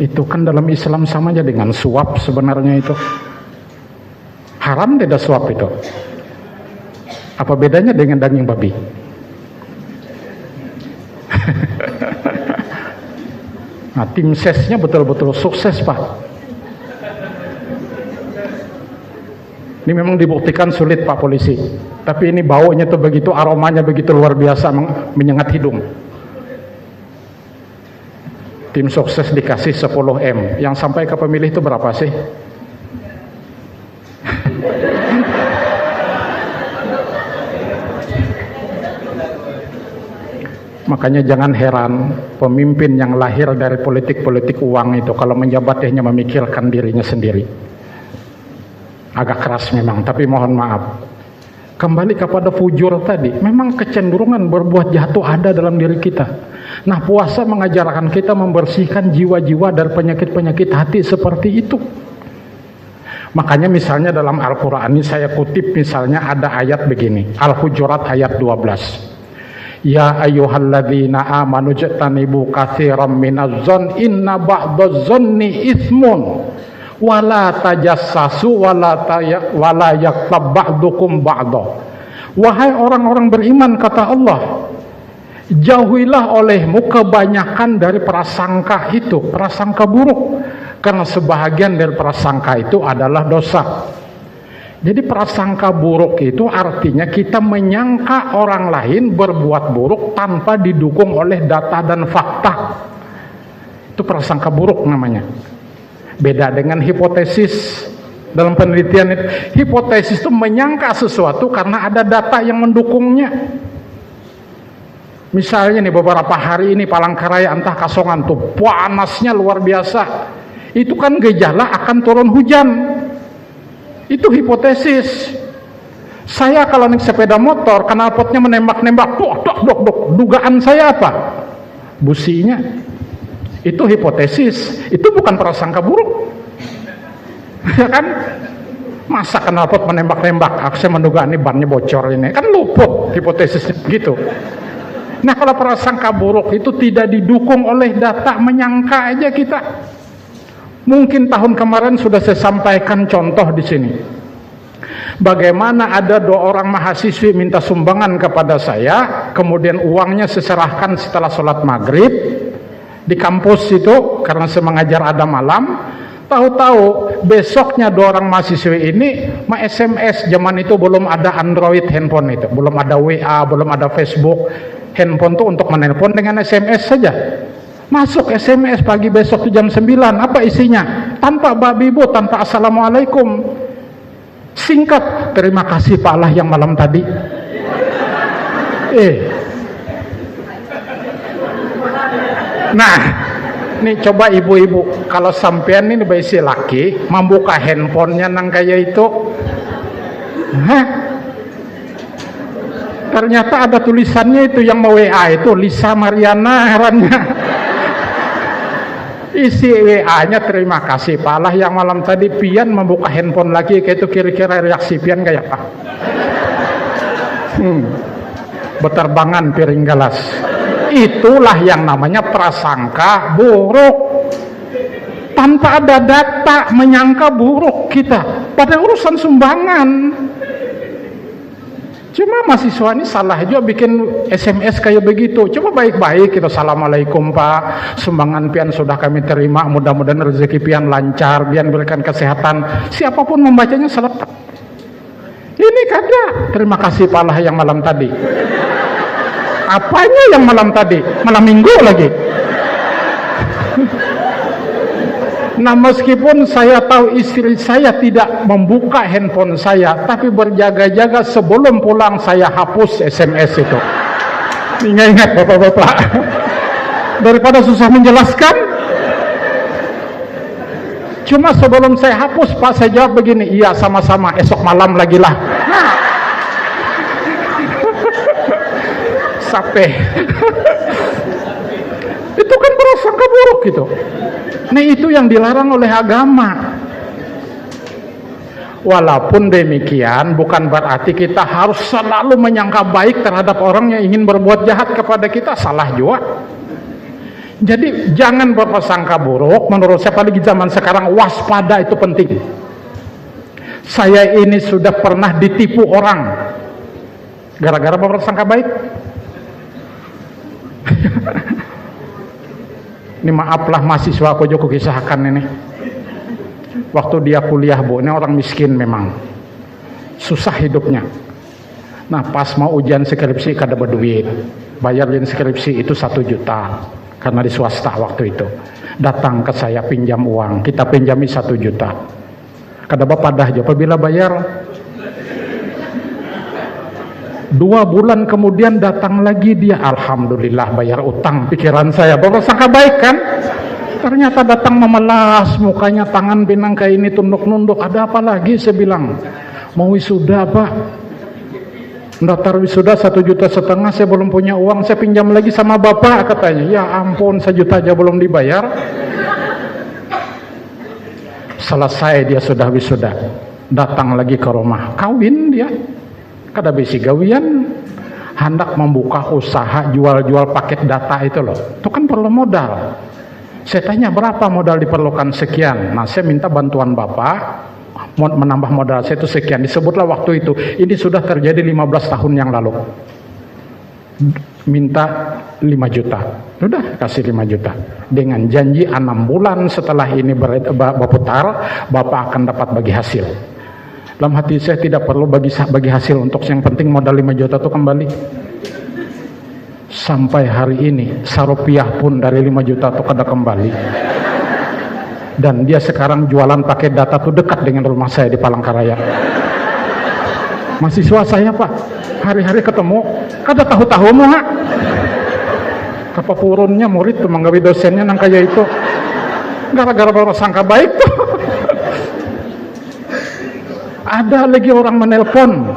Itu kan dalam Islam sama aja dengan suap sebenarnya itu. Haram tidak suap itu? Apa bedanya dengan daging babi? Nah, tim sesnya betul-betul sukses, Pak. Ini memang dibuktikan sulit, Pak Polisi. Tapi ini baunya tuh begitu, aromanya begitu luar biasa, menyengat hidung. Tim sukses dikasih 10 M. Yang sampai ke pemilih itu berapa sih? Makanya jangan heran pemimpin yang lahir dari politik-politik uang itu kalau menjabat hanya memikirkan dirinya sendiri. Agak keras memang, tapi mohon maaf. Kembali kepada fujur tadi, memang kecenderungan berbuat jahat itu ada dalam diri kita. Nah, puasa mengajarkan kita membersihkan jiwa-jiwa dari penyakit-penyakit hati seperti itu. Makanya misalnya dalam Al-Quran ini saya kutip misalnya ada ayat begini, Al-Hujurat ayat 12. Ya ayyuhalladzina amanu jtanibu katsiran minadh-dhon inna ba'dadh-dhonni itsmun wala tajassasu wala yaktab ba'dukum ba'dha. Wahai orang-orang beriman, kata Allah, jauhilah olehmu kebanyakan dari prasangka itu, prasangka buruk, karena sebahagian dari prasangka itu adalah dosa. Jadi prasangka buruk itu artinya kita menyangka orang lain berbuat buruk tanpa didukung oleh data dan fakta. Itu prasangka buruk namanya. Beda dengan hipotesis. Dalam penelitian itu, hipotesis itu menyangka sesuatu karena ada data yang mendukungnya. Misalnya nih beberapa hari ini Palangkaraya entah Kasongan tuh panasnya luar biasa. Itu kan gejala akan turun hujan. Itu hipotesis. Saya kalau naik sepeda motor, knalpotnya menembak-nembak, dok. Dugaan saya apa? Businya. Itu hipotesis. Itu bukan prasangka buruk. Ya kan? Masa knalpot menembak-nembak? Saya menduga ini bannya bocor ini. Kan luput. buruk, hipotesisnya gitu. Nah, kalau prasangka buruk itu tidak didukung oleh data, menyangka aja kita. Mungkin tahun kemarin sudah saya sampaikan contoh di sini. Bagaimana ada 2 orang mahasiswi minta sumbangan kepada saya, kemudian uangnya saya serahkan setelah sholat maghrib di kampus itu karena saya mengajar ada malam. Tahu-tahu besoknya 2 orang mahasiswi ini SMS. Zaman itu belum ada Android handphone itu, belum ada WA, belum ada Facebook. Handphone itu untuk menelpon dengan SMS saja. Masuk SMS pagi besok itu jam 9. Apa isinya? Tanpa babi bu, tanpa assalamualaikum. Singkat, terima kasih Pak Allah yang malam tadi. Nah, nih coba ibu-ibu, kalau sampean ini besi laki membuka handphonenya nang kayak itu, ternyata ada tulisannya itu yang mau WA itu Lisa Mariana herannya. Isi WA-nya terima kasih Pak Allah yang malam tadi. Pian membuka handphone lagi, kayak itu kira-kira reaksi Pian kayak apa? Beterbangan piring gelas. Itulah yang namanya prasangka buruk. Tanpa ada data menyangka buruk kita pada urusan sumbangan. Cuma mahasiswa ini salah juga bikin SMS kayak begitu. Coba baik-baik kita, assalamualaikum Pak, sumbangan pian sudah kami terima, mudah-mudahan rezeki pian lancar, pian berikan kesehatan. Siapapun membacanya salah. Ini kada, terima kasih Pak Allah yang malam tadi. Apanya yang malam tadi? Malam minggu lagi. Nah, meskipun saya tahu istri saya tidak membuka handphone saya, tapi berjaga-jaga sebelum pulang saya hapus SMS itu. Ingat-ingat bapak-bapak, daripada susah menjelaskan. Cuma sebelum saya hapus Pak, saya jawab begini, iya sama-sama, esok malam lagi lah. Nah. Sampai itu kan prasangka buruk gitu. Nah, itu yang dilarang oleh agama. Walaupun demikian bukan berarti kita harus selalu menyangka baik terhadap orang yang ingin berbuat jahat kepada kita, salah juga. Jadi jangan berprasangka buruk. Menurut saya apalagi zaman sekarang, waspada itu penting. Saya ini sudah pernah ditipu orang gara-gara berprasangka baik. Ini maaflah mahasiswa aku juga kisahkan ini. Waktu dia kuliah bu, ini orang miskin memang, susah hidupnya. Nah pas mau ujian skripsi kada berduit, bayarin skripsi itu 1 juta karena di swasta waktu itu. Datang ke saya pinjam uang, kita pinjami 1 juta. Kada bapak dah aja, apabila bayar 2 bulan kemudian datang lagi dia, alhamdulillah bayar utang. Pikiran saya berprasangka baik kan, ternyata datang memelas mukanya, tangan pinang kayak ini, tunduk-nunduk. Ada apa lagi? Saya bilang mau wisuda Pak, daftar wisuda 1,5 juta, saya belum punya uang, saya pinjam lagi sama bapak. Katanya ya ampun, 1 juta aja belum dibayar. Selesai dia sudah wisuda, datang lagi ke rumah, kawin dia. Kada besi gawian, hendak membuka usaha jual-jual paket data itu loh. Itu kan perlu modal. Saya tanya berapa modal diperlukan, sekian. Nah saya minta bantuan bapak menambah modal saya itu sekian. Disebutlah waktu itu, ini sudah terjadi 15 tahun yang lalu. Minta 5 juta, udah kasih 5 juta dengan janji 6 bulan setelah ini berputar bapak akan dapat bagi hasil. Dalam hati saya tidak perlu bagi hasil, untuk yang penting modal 5 juta itu kembali. Sampai hari ini sarupiah pun dari 5 juta itu kada kembali. Dan dia sekarang jualan pakai data tuh dekat dengan rumah saya di Palangkaraya. Mahasiswa saya Pak, hari-hari ketemu, kada tahu-tahu mah. Kapapurunnya murid tuh menggawi dosennya nang kayak itu. Gara-gara berprasangka baik tuh. Ada lagi orang menelpon,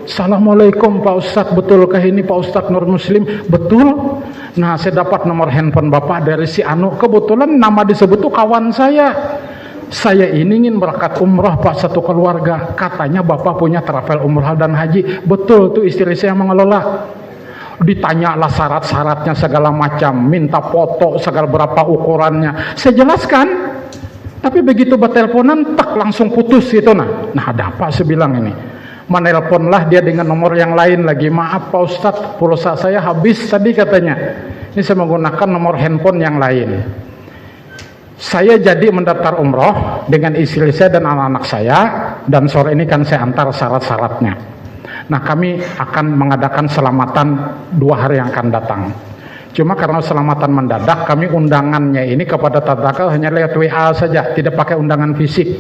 assalamualaikum Pak Ustadz, betulkah ini Pak Ustadz Nur Muslim? Betul. Nah saya dapat nomor handphone bapak dari si Anu, kebetulan nama disebut tuh kawan saya. saya ini ingin berangkat umroh Pak satu keluarga. Katanya Bapak punya travel umroh dan haji. Betul tuh istri saya mengelola. Ditanyalah syarat-syaratnya segala macam. Minta foto segala berapa ukurannya. Saya jelaskan. Tapi begitu berteleponan tak langsung putus gitu nah. Nah ada apa saya bilang ini. Menelponlah dia dengan nomor yang lain lagi. Maaf Pak Ustadz, pulsa saya habis tadi katanya. Ini saya menggunakan nomor handphone yang lain. Saya jadi mendaftar umroh dengan istri saya dan anak-anak saya, dan sore ini kan saya antar syarat-syaratnya. Nah kami akan mengadakan selamatan 2 hari yang akan datang. Cuma karena selamatan mendadak, kami undangannya ini kepada tadakal hanya lewat WA saja, tidak pakai undangan fisik.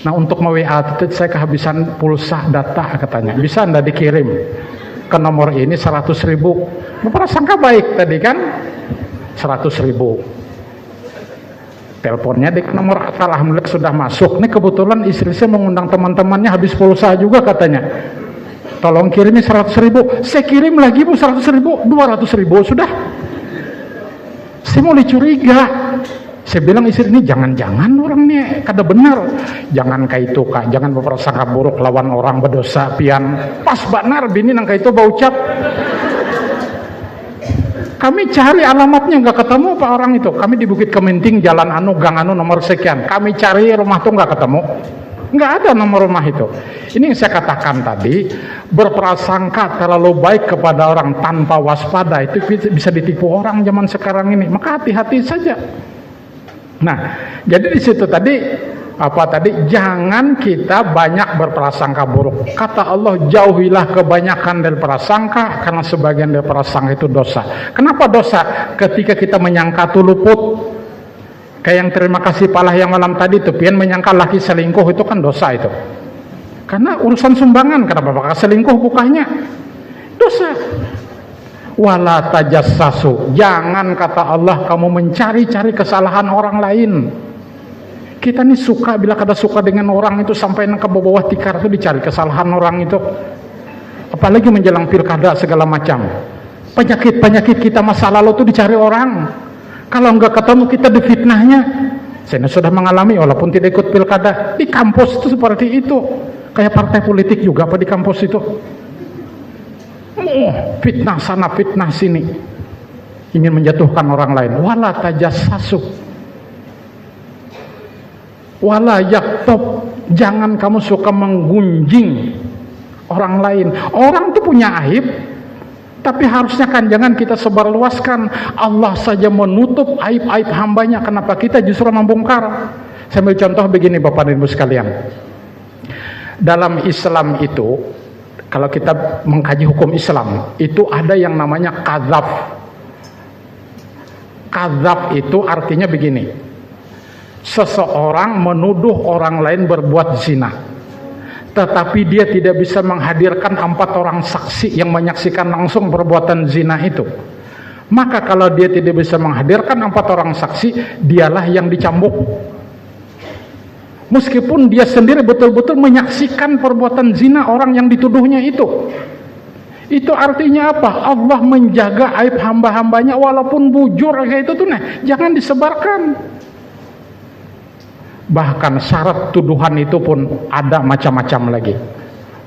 Nah untuk WA itu saya kehabisan pulsa data katanya. Bisa anda dikirim ke nomor ini 100.000. Prasangka baik tadi kan 100.000. Teleponnya di nomor asal, alhamdulillah sudah masuk. Ini kebetulan istri saya mengundang teman-temannya habis pulsa juga katanya. Tolong kirimi 100.000. Saya kirim lagi Bu 100.000, 200.000 sudah. Saya mulai curiga. Saya bilang istri ini jangan-jangan orang ini kada benar. Jangan kayak itu Kak, jangan berprasangka buruk lawan orang berdosa pian. Pas benar bini nang kayak itu baucap. Kami cari alamatnya nggak ketemu Pak orang itu. Kami di Bukit Kementing, Jalan Anu, Gang Anu nomor sekian. Kami cari rumah tuh nggak ketemu. Nggak ada nomor rumah itu. Ini yang saya katakan tadi, berprasangka terlalu baik kepada orang tanpa waspada itu bisa ditipu orang zaman sekarang ini. Maka hati-hati saja. Nah, jadi di situ tadi jangan kita banyak berprasangka buruk. Kata Allah, jauhilah kebanyakan dari prasangka, karena sebagian dari prasangka itu dosa. Kenapa dosa? Ketika kita menyangka itu luput. Kayak yang terima kasih palah yang malam tadi itu, pian menyangka laki selingkuh itu kan dosa itu. Karena urusan sumbangan, kenapa bakal selingkuh bukanya? Dosa. Wala tajassasu, jangan kata Allah kamu mencari-cari kesalahan orang lain. Kita nih suka, bila kada suka dengan orang itu sampai ke bawah tikar itu dicari kesalahan orang itu. Apalagi menjelang pilkada segala macam. Penyakit-penyakit kita masa lalu itu dicari orang. Kalau enggak ketemu kita difitnahnya. Saya sudah mengalami walaupun tidak ikut pilkada. Di kampus itu seperti itu. Kayak partai politik juga apa di kampus itu. Fitnah sana, fitnah sini. Ingin menjatuhkan orang lain. Wala tajassasu. Wala yaktob, jangan kamu suka menggunjing orang lain. Orang itu punya aib, tapi harusnya kan jangan kita sebarluaskan. Allah saja menutup aib-aib hambanya, kenapa kita justru membongkar? Saya ambil contoh begini Bapak dan Ibu sekalian. Dalam Islam itu, kalau kita mengkaji hukum Islam, itu ada yang namanya kadzab. Kadzab itu artinya begini. Seseorang menuduh orang lain berbuat zina, tetapi dia tidak bisa menghadirkan 4 orang saksi yang menyaksikan langsung perbuatan zina itu. Maka kalau dia tidak bisa menghadirkan 4 orang saksi, dialah yang dicambuk. Meskipun dia sendiri betul-betul menyaksikan perbuatan zina orang yang dituduhnya itu. Itu artinya apa? Allah menjaga aib hamba-hambanya walaupun bujur kayak itu tuh jangan disebarkan. Bahkan syarat tuduhan itu pun ada macam-macam lagi.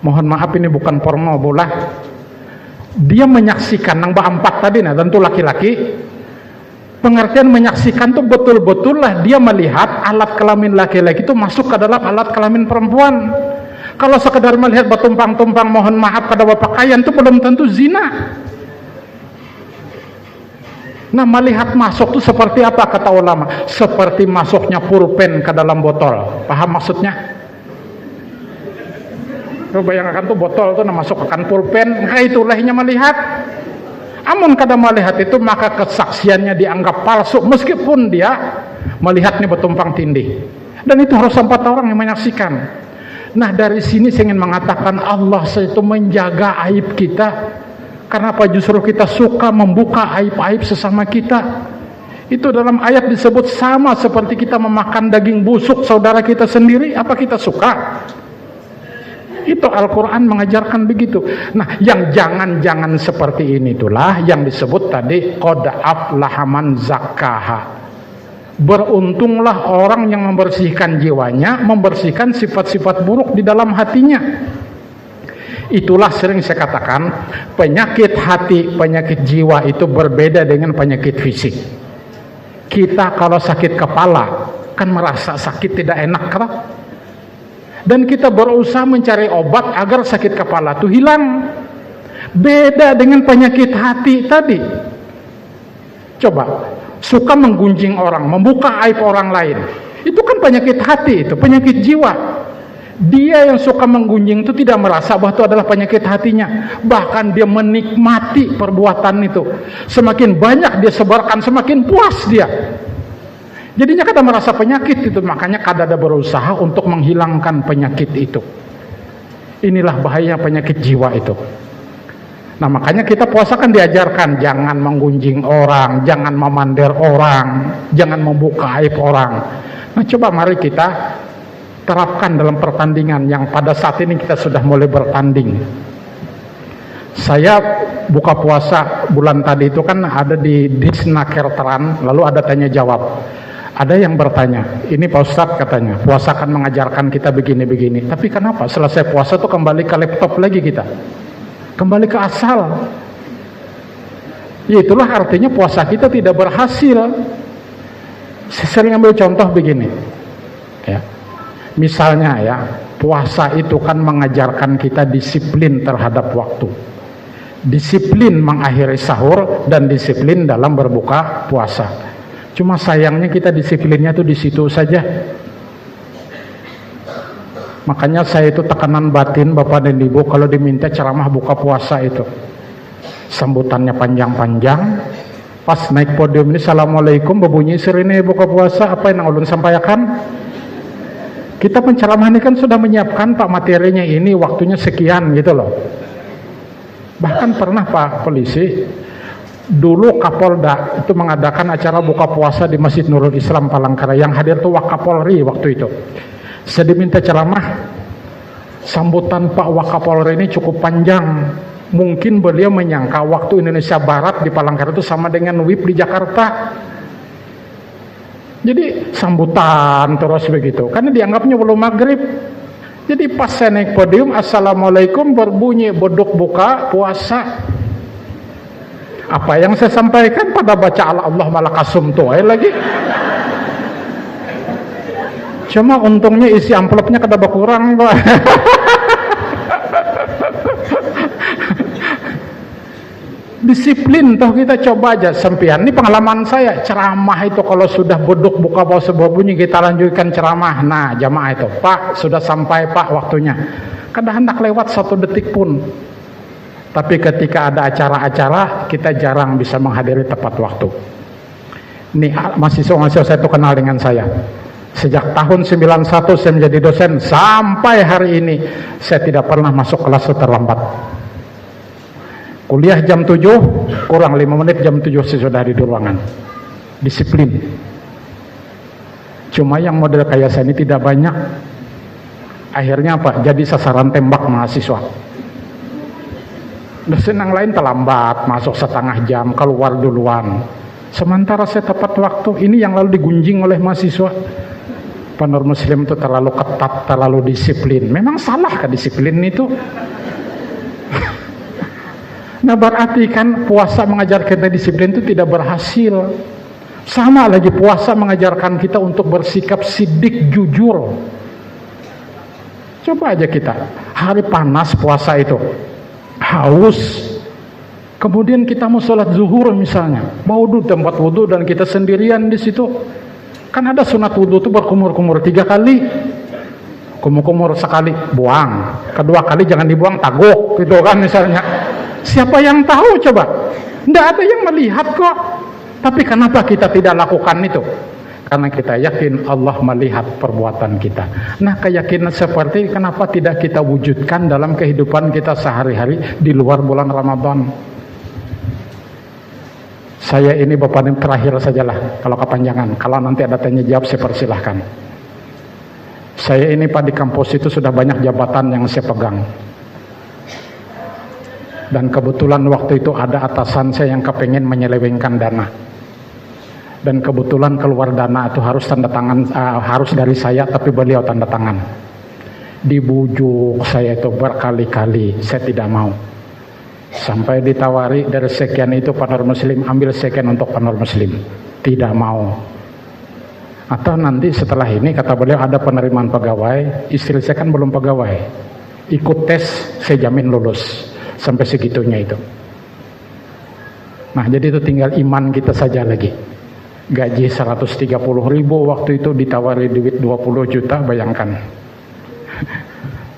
Mohon maaf ini bukan porno bola. Dia menyaksikan nang 4 tadi tentu laki-laki. Pengertian menyaksikan tuh betul-betul lah dia melihat alat kelamin laki-laki itu masuk ke dalam alat kelamin perempuan. Kalau sekedar melihat bertumpang-tumpang mohon maaf kada pakaian itu belum tentu zina. Nah melihat masuk itu seperti apa kata ulama? Seperti masuknya pulpen ke dalam botol. Paham maksudnya? Kau bayangkan tuh botol tuh masukkan pulpen, itulah yang melihat. Amun kada melihat itu maka kesaksiannya dianggap palsu meskipun dia melihatnya bertumpang tindih. Dan itu harus 4 orang yang menyaksikan. Nah dari sini saya ingin mengatakan Allah itu menjaga aib kita. Kenapa justru kita suka membuka aib-aib sesama kita? Itu dalam ayat disebut sama seperti kita memakan daging busuk saudara kita sendiri. Apa kita suka? Itu Al-Quran mengajarkan begitu. Nah yang jangan-jangan seperti ini itulah yang disebut tadi qad aflaha man zakkaha. Beruntunglah orang yang membersihkan jiwanya, membersihkan sifat-sifat buruk di dalam hatinya. Itulah sering saya katakan, penyakit hati, penyakit jiwa itu berbeda dengan penyakit fisik. Kita kalau sakit kepala kan merasa sakit tidak enak kan? Dan kita berusaha mencari obat agar sakit kepala itu hilang. Beda dengan penyakit hati tadi. Coba, suka menggunjing orang, membuka aib orang lain. Itu kan penyakit hati, itu penyakit jiwa. Dia yang suka menggunjing itu tidak merasa bahwa itu adalah penyakit hatinya. Bahkan dia menikmati perbuatan itu. Semakin banyak dia sebarkan, semakin puas dia. Jadinya kada merasa penyakit itu. Makanya kada ada berusaha untuk menghilangkan penyakit itu. Inilah bahaya penyakit jiwa itu. Nah makanya kita puasa kan diajarkan jangan menggunjing orang, jangan memander orang, jangan membuka aib orang. Nah coba mari kita terapkan dalam pertandingan yang pada saat ini kita sudah mulai bertanding. Saya buka puasa bulan tadi itu kan ada di Disnakerteran, lalu ada tanya jawab. Ada yang bertanya, ini Pak Ustadz katanya, puasa kan mengajarkan kita begini-begini. Tapi kenapa selesai puasa tuh kembali ke laptop lagi kita? Kembali ke asal. Ya itulah artinya puasa kita tidak berhasil. Saya sering ambil contoh begini. Ya. Misalnya ya, puasa itu kan mengajarkan kita disiplin terhadap waktu. Disiplin mengakhiri sahur dan disiplin dalam berbuka puasa. Cuma sayangnya kita disiplinnya tuh di situ saja. Makanya saya itu tekanan batin Bapak dan Ibu kalau diminta ceramah buka puasa itu. Sambutannya panjang-panjang. Pas naik podium ini Assalamualaikum berbunyi sirine buka puasa. Apa yang ulun sampaikan? Kita penceramah ini kan sudah menyiapkan Pak materinya ini waktunya sekian gitu loh. Bahkan pernah Pak polisi dulu Kapolda itu mengadakan acara buka puasa di Masjid Nurul Islam Palangkaraya, yang hadir tuh Wakapolri waktu itu. Saya diminta ceramah, sambutan Pak Wakapolri ini cukup panjang. Mungkin beliau menyangka waktu Indonesia Barat di Palangkaraya itu sama dengan WIB di Jakarta. Jadi sambutan terus begitu, karena dianggapnya belum maghrib. Jadi pas saya naik podium, Assalamualaikum berbunyi beduk buka puasa. Apa yang saya sampaikan pada baca Allah malakasum tuh lagi. Cuma untungnya isi amplopnya kada berkurang, Pak. Disiplin toh kita coba aja sempian. Ini pengalaman saya, ceramah itu kalau sudah beduk buka puasa berbunyi kita lanjutkan ceramah. Nah, jamaah itu, Pak, sudah sampai Pak waktunya. Kada hendak lewat 1 detik pun. Tapi ketika ada acara-acara, kita jarang bisa menghadiri tepat waktu. Nih mahasiswa-mahasiswa saya itu kenal dengan saya. Sejak tahun 91 saya menjadi dosen, sampai hari ini saya tidak pernah masuk kelas terlambat. Kuliah jam 7, kurang 5 menit jam 7 saya sudah di ruangan. Disiplin. Cuma yang model kayak saya ini tidak banyak. Akhirnya apa? Jadi sasaran tembak mahasiswa. Dosen yang lain terlambat, masuk setengah jam, keluar duluan. Sementara saya tepat waktu. Ini yang lalu digunjing oleh mahasiswa. Penur Muslim itu terlalu ketat, terlalu disiplin. Memang salah kan disiplin itu? Nah berarti kan puasa mengajarkan kita disiplin itu tidak berhasil. Sama lagi puasa mengajarkan kita untuk bersikap sidik, jujur. Coba aja kita, hari panas puasa itu, haus, kemudian kita mau sholat zuhur misalnya, mau wudhu tempat wudhu dan kita sendirian di situ. Kan ada sunat wudhu itu berkumur-kumur 3 kali. Kumur-kumur sekali buang, kedua kali jangan dibuang, taguk gitu kan misalnya. Siapa yang tahu coba? Tidak ada yang melihat kok. Tapi kenapa kita tidak lakukan itu? Karena kita yakin Allah melihat perbuatan kita. Nah keyakinan seperti kenapa tidak kita wujudkan dalam kehidupan kita sehari-hari di luar bulan Ramadan? Saya ini Bapak ini terakhir sajalah kalau kepanjangan. Kalau nanti ada tanya jawab saya persilahkan. Saya ini Pak di kampus itu sudah banyak jabatan yang saya pegang. Dan kebetulan waktu itu ada atasan saya yang kepengen menyelewengkan dana. Dan kebetulan keluar dana itu harus tanda tangan, harus dari saya, tapi beliau tanda tangan. Dibujuk saya itu berkali-kali, saya tidak mau. Sampai ditawari dari sekian itu partner muslim, ambil sekian untuk partner muslim. Tidak mau. Atau nanti setelah ini kata beliau ada penerimaan pegawai, istri saya kan belum pegawai. Ikut tes, saya jamin lulus. Sampai segitunya itu. Nah, jadi itu tinggal iman kita saja lagi. Gaji 130.000 waktu itu ditawari duit 20 juta, bayangkan.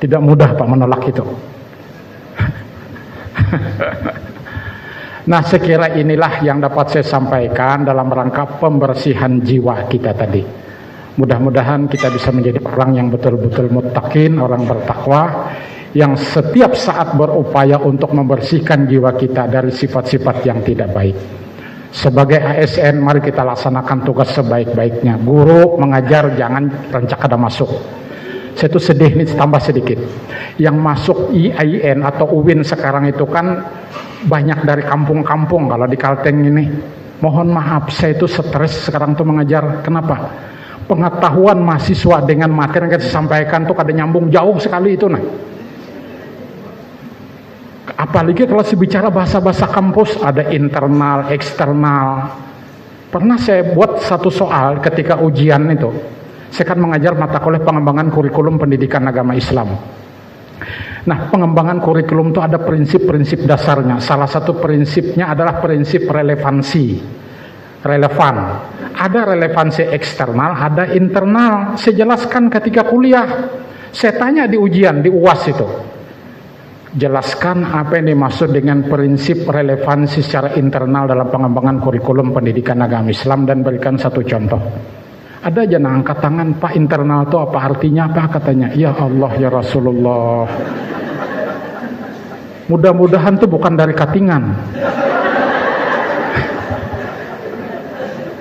Tidak mudah Pak menolak itu. Nah, sekira inilah yang dapat saya sampaikan dalam rangka pembersihan jiwa kita tadi. Mudah-mudahan kita bisa menjadi orang yang betul-betul muttaqin, orang bertakwa, yang setiap saat berupaya untuk membersihkan jiwa kita dari sifat-sifat yang tidak baik. Sebagai ASN, mari kita laksanakan tugas sebaik-baiknya. Guru mengajar, jangan rancak ada masuk. Saya tuh sedih nih, tambah sedikit. Yang masuk IAIN atau UIN sekarang itu kan banyak dari kampung-kampung. Kalau di Kalteng ini, mohon maaf, saya itu stres sekarang tuh mengajar. Kenapa? Pengetahuan mahasiswa dengan materi yang saya sampaikan tuh kada nyambung, jauh sekali itu nah. Apalagi kalau bicara bahasa-bahasa kampus, ada internal, eksternal. Pernah saya buat satu soal ketika ujian itu. Saya kan mengajar mata kuliah pengembangan kurikulum pendidikan agama Islam. Nah, pengembangan kurikulum itu ada prinsip-prinsip dasarnya. Salah satu prinsipnya adalah prinsip relevansi. Relevan. Ada relevansi eksternal, ada internal. Saya jelaskan ketika kuliah. Saya tanya di ujian, di UAS itu. Jelaskan apa yang dimaksud dengan prinsip relevansi secara internal dalam pengembangan kurikulum pendidikan agama Islam dan berikan satu contoh. Ada aja yang angkat tangan, Pak, internal itu apa artinya apa katanya? Ya Allah ya Rasulullah. Mudah-mudahan itu bukan dari Katingan.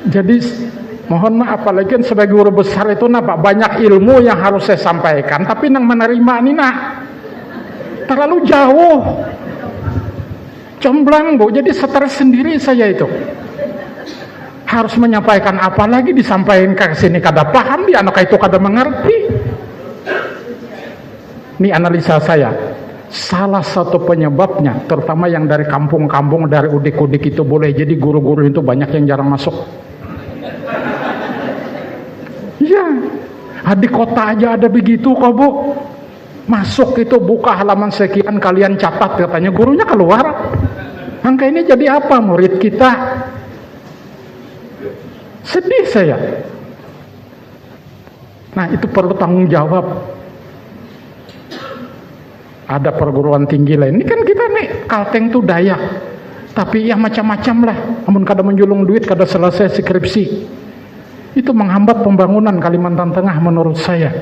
Jadi mohon maaf, apalagi sebagai guru besar itu Pak, banyak ilmu yang harus saya sampaikan, tapi yang menerima ini terlalu jauh, comblang Bu, jadi stres sendiri saya itu. Harus menyampaikan apa lagi disampaikan ke sini kada paham, di anak itu kada mengerti. Ini analisa saya. Salah satu penyebabnya, terutama yang dari kampung-kampung, dari udik-udik itu boleh jadi guru-guru itu banyak yang jarang masuk. Iya, di kota aja ada begitu kok Bu. Masuk itu buka halaman sekian, kalian catat, katanya gurunya keluar. Angka ini jadi apa murid kita? Sedih saya. Nah, itu perlu tanggung jawab. Ada perguruan tinggi lain. Ini kan kita nih Kalteng tuh Dayak. Tapi ya macam-macam lah. Namun kada menjulung duit, kada selesai skripsi. Itu menghambat pembangunan Kalimantan Tengah menurut saya.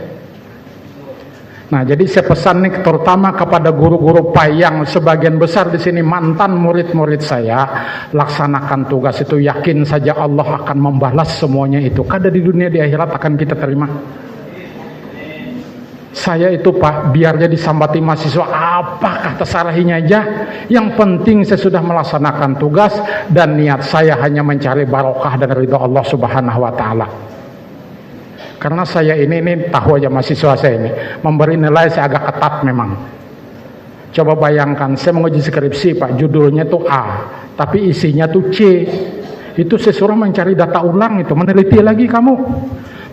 Nah, jadi saya pesan nih terutama kepada guru-guru payang, sebagian besar di sini mantan murid-murid saya, laksanakan tugas itu, yakin saja Allah akan membalas semuanya itu. Kada di dunia, di akhirat akan kita terima. Saya itu Pak, biar jadi sambati mahasiswa, apakah tersalah-nya aja. Yang penting saya sudah melaksanakan tugas dan niat saya hanya mencari barokah dan ridha Allah Subhanahu wa taala. Karena saya ini tahu aja mahasiswa saya ini memberi nilai saya agak ketat memang. Coba bayangkan saya menguji skripsi Pak, judulnya tuh A, tapi isinya tuh C. Itu saya suruh mencari data ulang itu, meneliti lagi kamu.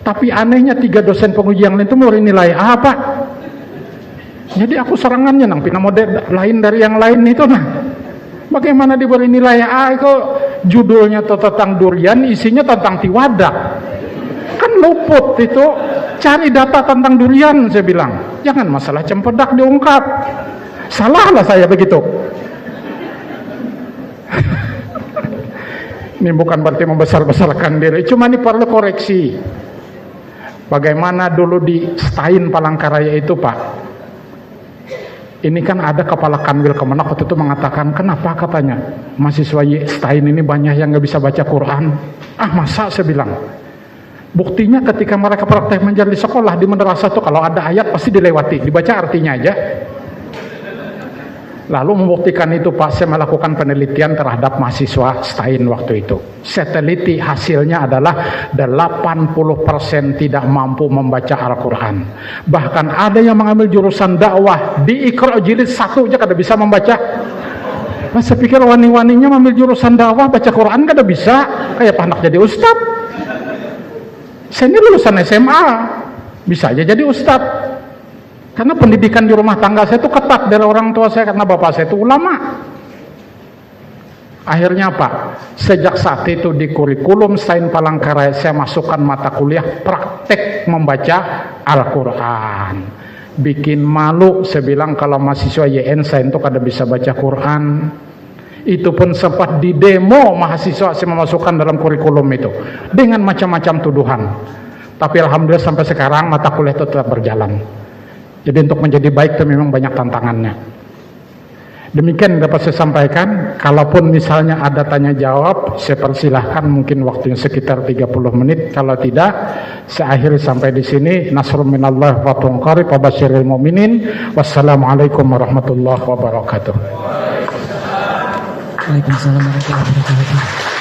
Tapi anehnya 3 dosen penguji yang lain itu mau nilai A Pak. Jadi aku serangannya nang pina model lain dari yang lain itu nah. Bagaimana diberi nilai A itu judulnya tuh tentang durian, isinya tentang tiwadak. Kan luput itu, cari data tentang durian saya bilang. Jangan masalah cempedak diungkap. Salahlah saya begitu. Ini bukan berarti membesar-besarkan diri, cuma ini perlu koreksi. Bagaimana dulu di Stain Palangkaraya itu Pak. Ini kan ada kepala kanwil Kemenak waktu itu mengatakan, kenapa katanya mahasiswa Stain ini banyak yang nggak bisa baca Quran. Ah masa saya bilang. Buktinya ketika mereka praktek mengajar di sekolah, di madrasah tuh kalau ada ayat pasti dilewati, dibaca artinya aja. Lalu membuktikan itu Pak, saya melakukan penelitian terhadap mahasiswa STAIN waktu itu. Saya teliti hasilnya adalah 80% tidak mampu membaca Al-Quran. Bahkan ada yang mengambil jurusan dakwah, di Iqra jilid 1 aja kada bisa membaca. Nah, saya pikir wani-waninya mengambil jurusan dakwah, baca Quran kada bisa, kayak anak jadi ustad. Saya ini lulusan SMA, bisa aja jadi ustad. Karena pendidikan di rumah tangga saya itu ketat dari orang tua saya, karena bapak saya itu ulama. Akhirnya Pak, sejak saat itu di kurikulum STAIN Palangkaraya saya masukkan mata kuliah praktek membaca Al-Quran. Bikin malu, saya bilang kalau mahasiswa YN STAIN itu kada bisa baca Quran. Itu pun sempat di demo mahasiswa saya memasukkan dalam kurikulum itu dengan macam-macam tuduhan. Tapi alhamdulillah sampai sekarang mata kuliah itu tetap berjalan. Jadi untuk menjadi baik itu memang banyak tantangannya. Demikian dapat saya sampaikan. Kalaupun misalnya ada tanya jawab, saya persilahkan, mungkin waktunya sekitar 30 menit. Kalau tidak, saya akhiri sampai di sini. Nasrun minallah wa fathun qarib wa basyiril mu'minin. Wassalamualaikum warahmatullahi wabarakatuh. Waalaikumsalam warahmatullahi wabarakatuh.